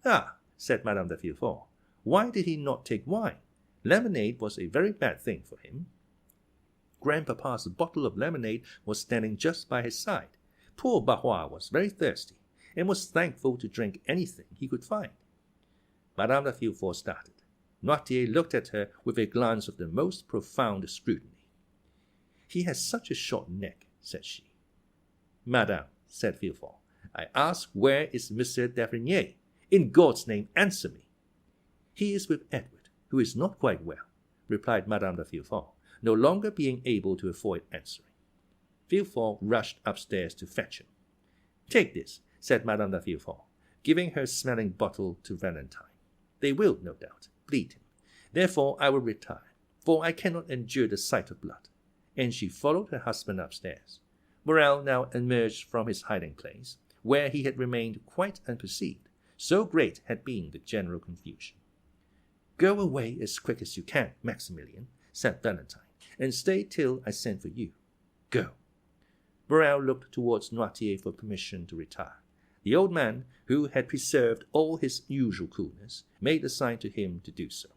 "Ah," said Madame de Villefort, "why did he not take wine? Lemonade was a very bad thing for him." Grandpapa's bottle of lemonade was standing just by his side. Poor Barrois was very thirsty, and was thankful to drink anything he could find. Madame de Villefort started. Noirtier looked at her with a glance of the most profound scrutiny. "He has such a short neck," said she. "Madame," said Villefort, "I ask where is Monsieur d'Avrigny? In God's name, answer me." "He is with Edward, who is not quite well," replied Madame de Villefort, no longer being able to avoid answering. Villefort rushed upstairs to fetch him. "Take this," said Madame de Villefort, giving her smelling bottle to Valentine. "They will, no doubt, bleed him. Therefore I will retire, for I cannot endure the sight of blood." And she followed her husband upstairs. Morrel now emerged from his hiding-place, where he had remained quite unperceived, so great had been the general confusion. "Go away as quick as you can, Maximilien," said Valentine, "and stay till I send for you. Go." Morrel looked towards Noirtier for permission to retire. The old man, who had preserved all his usual coolness, made a sign to him to do so.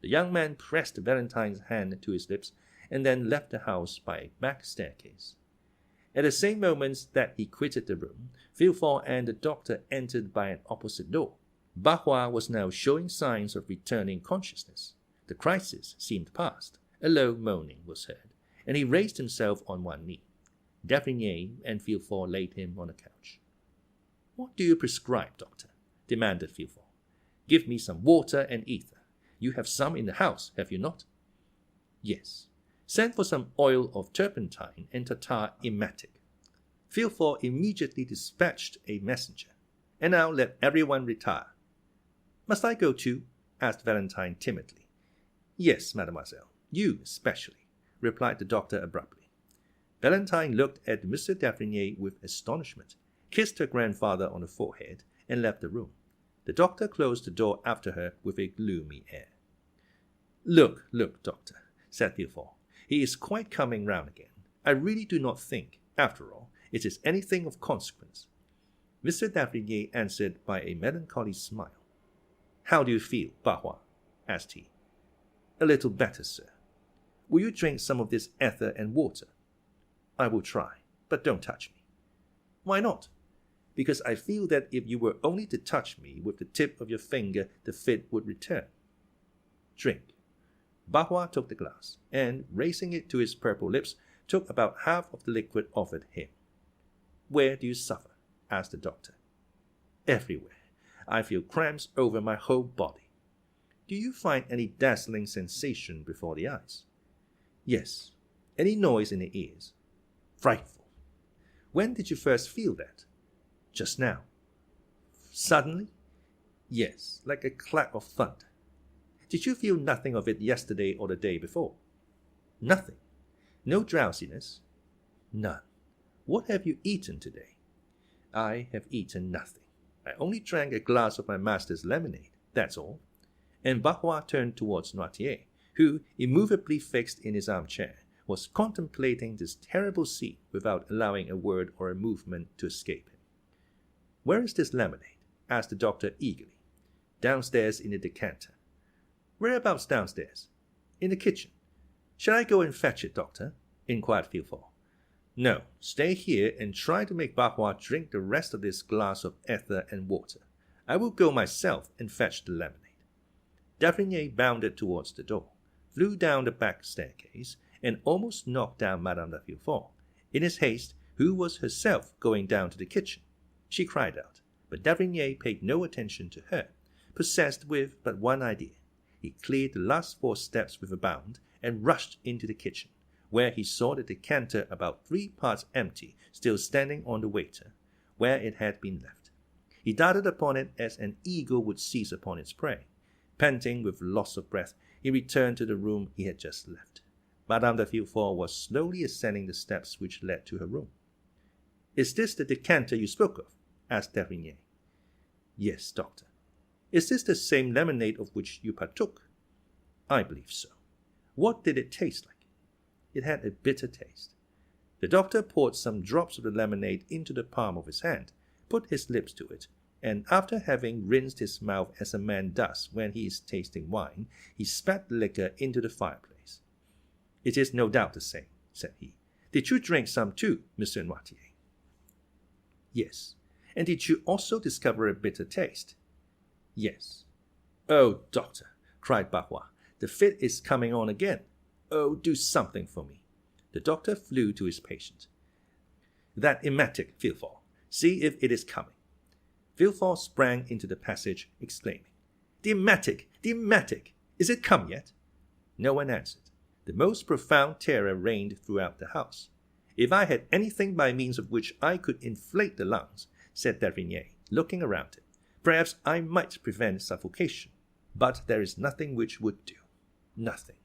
The young man pressed Valentine's hand to his lips, and then left the house by a back staircase. At the same moment that he quitted the room, Villefort and the doctor entered by an opposite door. Barrois was now showing signs of returning consciousness. The crisis seemed past. A low moaning was heard, and he raised himself on one knee. d'Avrigny and Villefort laid him on a couch. "What do you prescribe, doctor?" demanded Villefort. "Give me some water and ether. You have some in the house, have you not?" "Yes." "Send for some oil of turpentine and tartar emetic." Villefort immediately dispatched a messenger. And now let everyone retire." "Must I go too?" asked Valentine timidly. "Yes, mademoiselle, you especially," replied the doctor abruptly. Valentine looked at Mr. d'Avrigny with astonishment, kissed her grandfather on the forehead, and left the room. The doctor closed the door after her with a gloomy air. Look, doctor," said Villefort. "He is quite coming round again. I really do not think, after all, it is anything of consequence." Mr. d'Avrigny answered by a melancholy smile. "How do you feel, Barrois?" asked he. "A little better, sir." "Will you drink some of this ether and water?" "I will try, but don't touch me." "Why not?" "Because I feel that if you were only to touch me with the tip of your finger, the fit would return." "Drink." Barrois took the glass, and, raising it to his purple lips, took about half of the liquid offered him. "Where do you suffer?" asked the doctor. "Everywhere. I feel cramps over my whole body." "Do you find any dazzling sensation before the eyes?" "Yes." "Any noise in the ears?" "Frightful." "When did you first feel that?" "Just now." "Suddenly?" "Yes, like a clap of thunder." "Did you feel nothing of it yesterday or the day before?" "Nothing." "No drowsiness?" "None." "What have you eaten today?" "I have eaten nothing. I only drank a glass of my master's lemonade, that's all." And Barrois turned towards Noirtier, who, immovably fixed in his armchair, was contemplating this terrible scene without allowing a word or a movement to escape him. "Where is this lemonade?" asked the doctor eagerly. "Downstairs in the decanter." "Whereabouts downstairs?" "In the kitchen." "Shall I go and fetch it, doctor?" inquired Villefort. "No, stay here and try to make Barrois drink the rest of this glass of ether and water. I will go myself and fetch the lemonade." D'Avrigny bounded towards the door, flew down the back staircase, and almost knocked down Madame de Villefort, in his haste, who was herself going down to the kitchen. She cried out, but d'Avrigny paid no attention to her, possessed with but one idea. He cleared the last 4 steps with a bound, and rushed into the kitchen, where he saw the decanter about 3 parts empty, still standing on the waiter, where it had been left. He darted upon it as an eagle would seize upon its prey. Panting with loss of breath, he returned to the room he had just left. Madame de Villefort was slowly ascending the steps which led to her room. "Is this the decanter you spoke of?" asked d'Avrigny. "Yes, doctor." "Is this the same lemonade of which you partook?" "I believe so." "What did it taste like?" "It had a bitter taste." The doctor poured some drops of the lemonade into the palm of his hand, put his lips to it, and after having rinsed his mouth as a man does when he is tasting wine, he spat the liquor into the fireplace. "It is no doubt the same," said he. "Did you drink some too, Monsieur Noirtier?" "Yes." "And did you also discover a bitter taste?" "Yes." "Oh, doctor," cried Barrois, "the fit is coming on again. Oh, do something for me." The doctor flew to his patient. "That emetic, Villefort. See if it is coming." Villefort sprang into the passage, exclaiming, "The emetic! The emetic! Is it come yet?" No one answered. The most profound terror reigned throughout the house. "If I had anything by means of which I could inflate the lungs," said d'Avrigny, looking around him, "perhaps I might prevent suffocation. But there is nothing which would do. Nothing."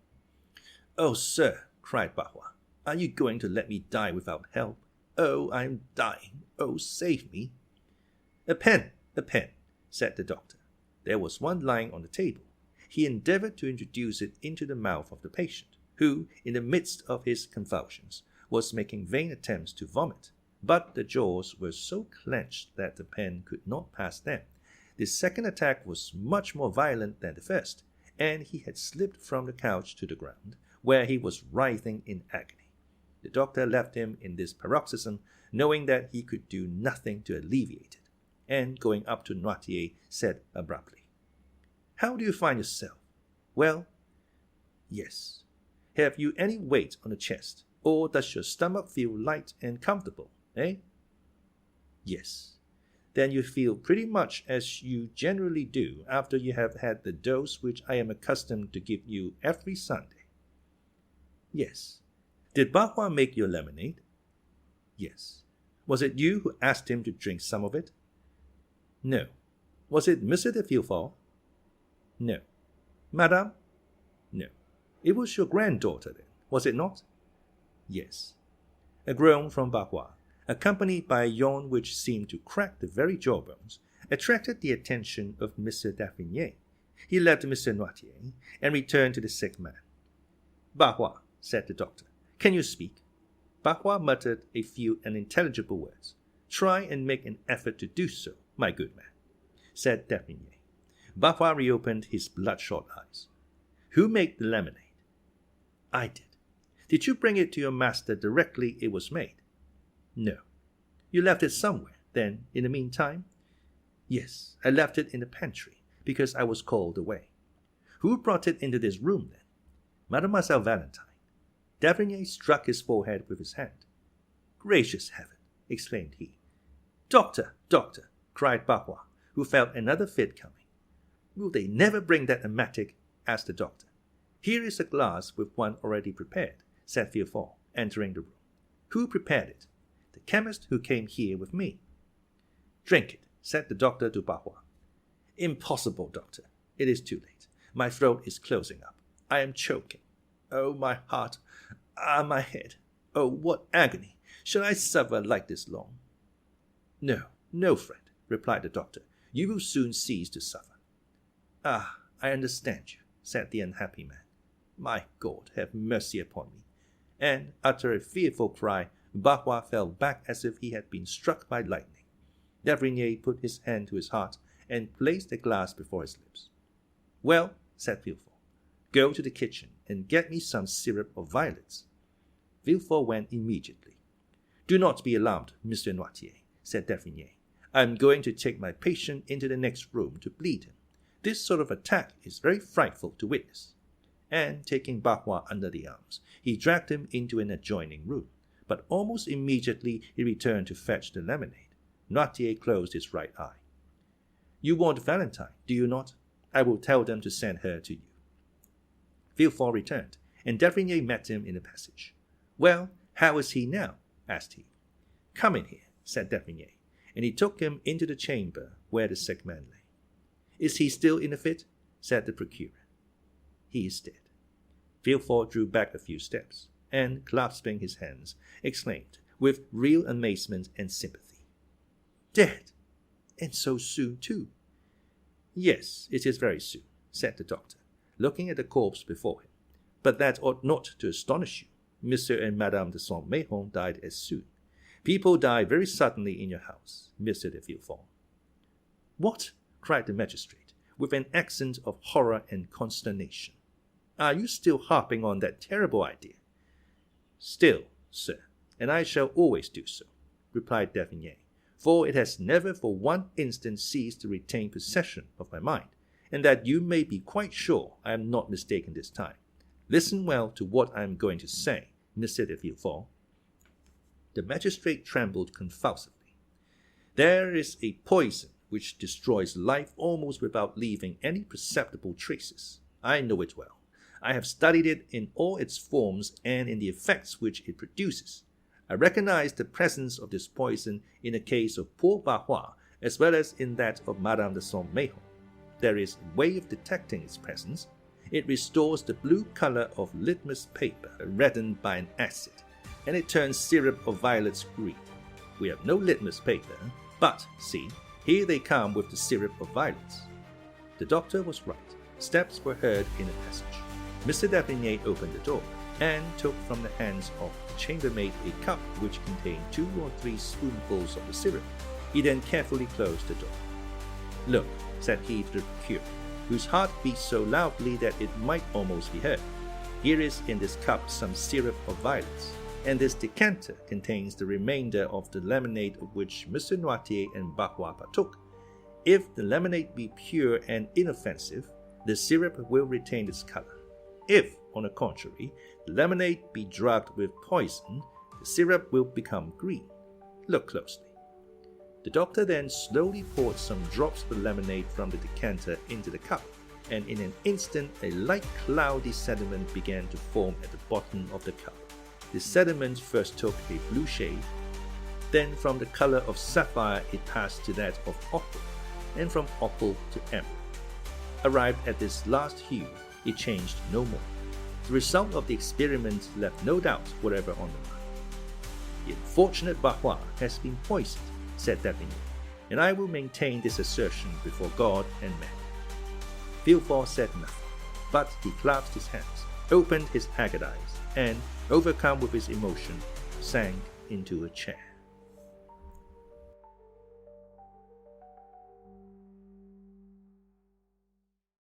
"Oh, sir," cried Barrois, "are you going to let me die without help? Oh, I am dying. Oh, save me." A pen," said the doctor. There was one lying on the table. He endeavored to introduce it into the mouth of the patient, who, in the midst of his convulsions, was making vain attempts to vomit, but the jaws were so clenched that the pen could not pass them. The second attack was much more violent than the first, and he had slipped from the couch to the ground, where he was writhing in agony. The doctor left him in this paroxysm, knowing that he could do nothing to alleviate it, and going up to Noirtier, said abruptly, "How do you find yourself? Well?" "Yes." "Have you any weight on the chest, or does your stomach feel light and comfortable, eh?" "Yes." "Then you feel pretty much as you generally do after you have had the dose which I am accustomed to give you every Sunday." "Yes." "Did Barrois make your lemonade?" "Yes." "Was it you who asked him to drink some of it?" No. Was it Monsieur de Villefort? No. Madame? No. It was your granddaughter, then, was it not? Yes. A groan from Barrois, accompanied by a yawn which seemed to crack the very jawbones, attracted the attention of Mr. D'Avrigny. He left Mr. Noirtier and returned to the sick man. Barrois, said the doctor, can you speak? Barrois muttered a few unintelligible words. Try and make an effort to do so, my good man, said D'Avrigny. Barrois reopened his bloodshot eyes. Who made the lemonade? I did. Did you bring it to your master directly it was made? No. You left it somewhere, then, in the meantime? Yes, I left it in the pantry, because I was called away. Who brought it into this room, then? Mademoiselle Valentine. D'Avrigny struck his forehead with his hand. Gracious heaven, exclaimed he. Doctor, doctor, cried Barrois, who felt another fit coming. Will they never bring that emetic? Asked the doctor. Here is a glass with one already prepared, said Villefort, entering the room. Who prepared it? The chemist who came here with me. Drink it, said the doctor to Barrois. Impossible, doctor. It is too late. My throat is closing up. I am choking. Oh, my heart. Ah, my head. Oh, what agony. Shall I suffer like this long? No, no, friend, replied the doctor. You will soon cease to suffer. Ah, I understand you, said the unhappy man. My God, have mercy upon me. And, uttering a fearful cry, Barrois fell back as if he had been struck by lightning. D'Avrigny put his hand to his heart and placed the glass before his lips. Well, said Villefort, go to the kitchen and get me some syrup of violets. Villefort went immediately. Do not be alarmed, Monsieur Noirtier, said D'Avrigny. I am going to take my patient into the next room to bleed him. This sort of attack is very frightful to witness. And, taking Barrois under the arms, he dragged him into an adjoining room. But almost immediately he returned to fetch the lemonade. Noirtier closed his right eye. You want Valentine, do you not? I will tell them to send her to you. Villefort returned, and D'Avrigny met him in the passage. Well, how is he now? Asked he. Come in here, said D'Avrigny, and he took him into the chamber where the sick man lay. Is he still in a fit? Said the procureur. He is dead. Villefort drew back a few steps, and, clasping his hands, exclaimed, with real amazement and sympathy. Dead! And so soon, too? Yes, it is very soon, said the doctor, looking at the corpse before him. But that ought not to astonish you. Monsieur and Madame de Saint-Méron died as soon. People die very suddenly in your house, Monsieur de Villefort. What? Cried the magistrate, with an accent of horror and consternation. Are you still harping on that terrible idea? Still, sir, and I shall always do so, replied D'Avrigny, for it has never for one instant ceased to retain possession of my mind, and that you may be quite sure I am not mistaken this time. Listen well to what I am going to say, Monsieur de Villefort. The magistrate trembled convulsively. There is a poison which destroys life almost without leaving any perceptible traces. I know it well. I have studied it in all its forms and in the effects which it produces. I recognize the presence of this poison in the case of poor Barrois as well as in that of Madame de Saint-Méron. There is a way of detecting its presence. It restores the blue color of litmus paper reddened by an acid, and it turns syrup of violets green. We have no litmus paper, but, see, here they come with the syrup of violets. The doctor was right. Steps were heard in the passage. Mr. d'Avrigny opened the door, and took from the hands of the chambermaid a cup which contained 2 or 3 spoonfuls of the syrup. He then carefully closed the door. Look, said he to the procureur, whose heart beat so loudly that it might almost be heard. Here is in this cup some syrup of violets, and this decanter contains the remainder of the lemonade of which Mr. Noirtier and Barrois partook. If the lemonade be pure and inoffensive, the syrup will retain its color. If, on the contrary, the lemonade be drugged with poison, the syrup will become green. Look closely. The doctor then slowly poured some drops of the lemonade from the decanter into the cup, and in an instant a light cloudy sediment began to form at the bottom of the cup. The sediment first took a blue shade, then from the color of sapphire it passed to that of opal, and from opal to emerald. Arrived at this last hue, it changed no more. The result of the experiment left no doubt whatever on the mind. The unfortunate Barrois has been poisoned, said D'Aubigny, and I will maintain this assertion before God and men. Villefort said nothing, but he clasped his hands, opened his haggard eyes, and, overcome with his emotion, sank into a chair.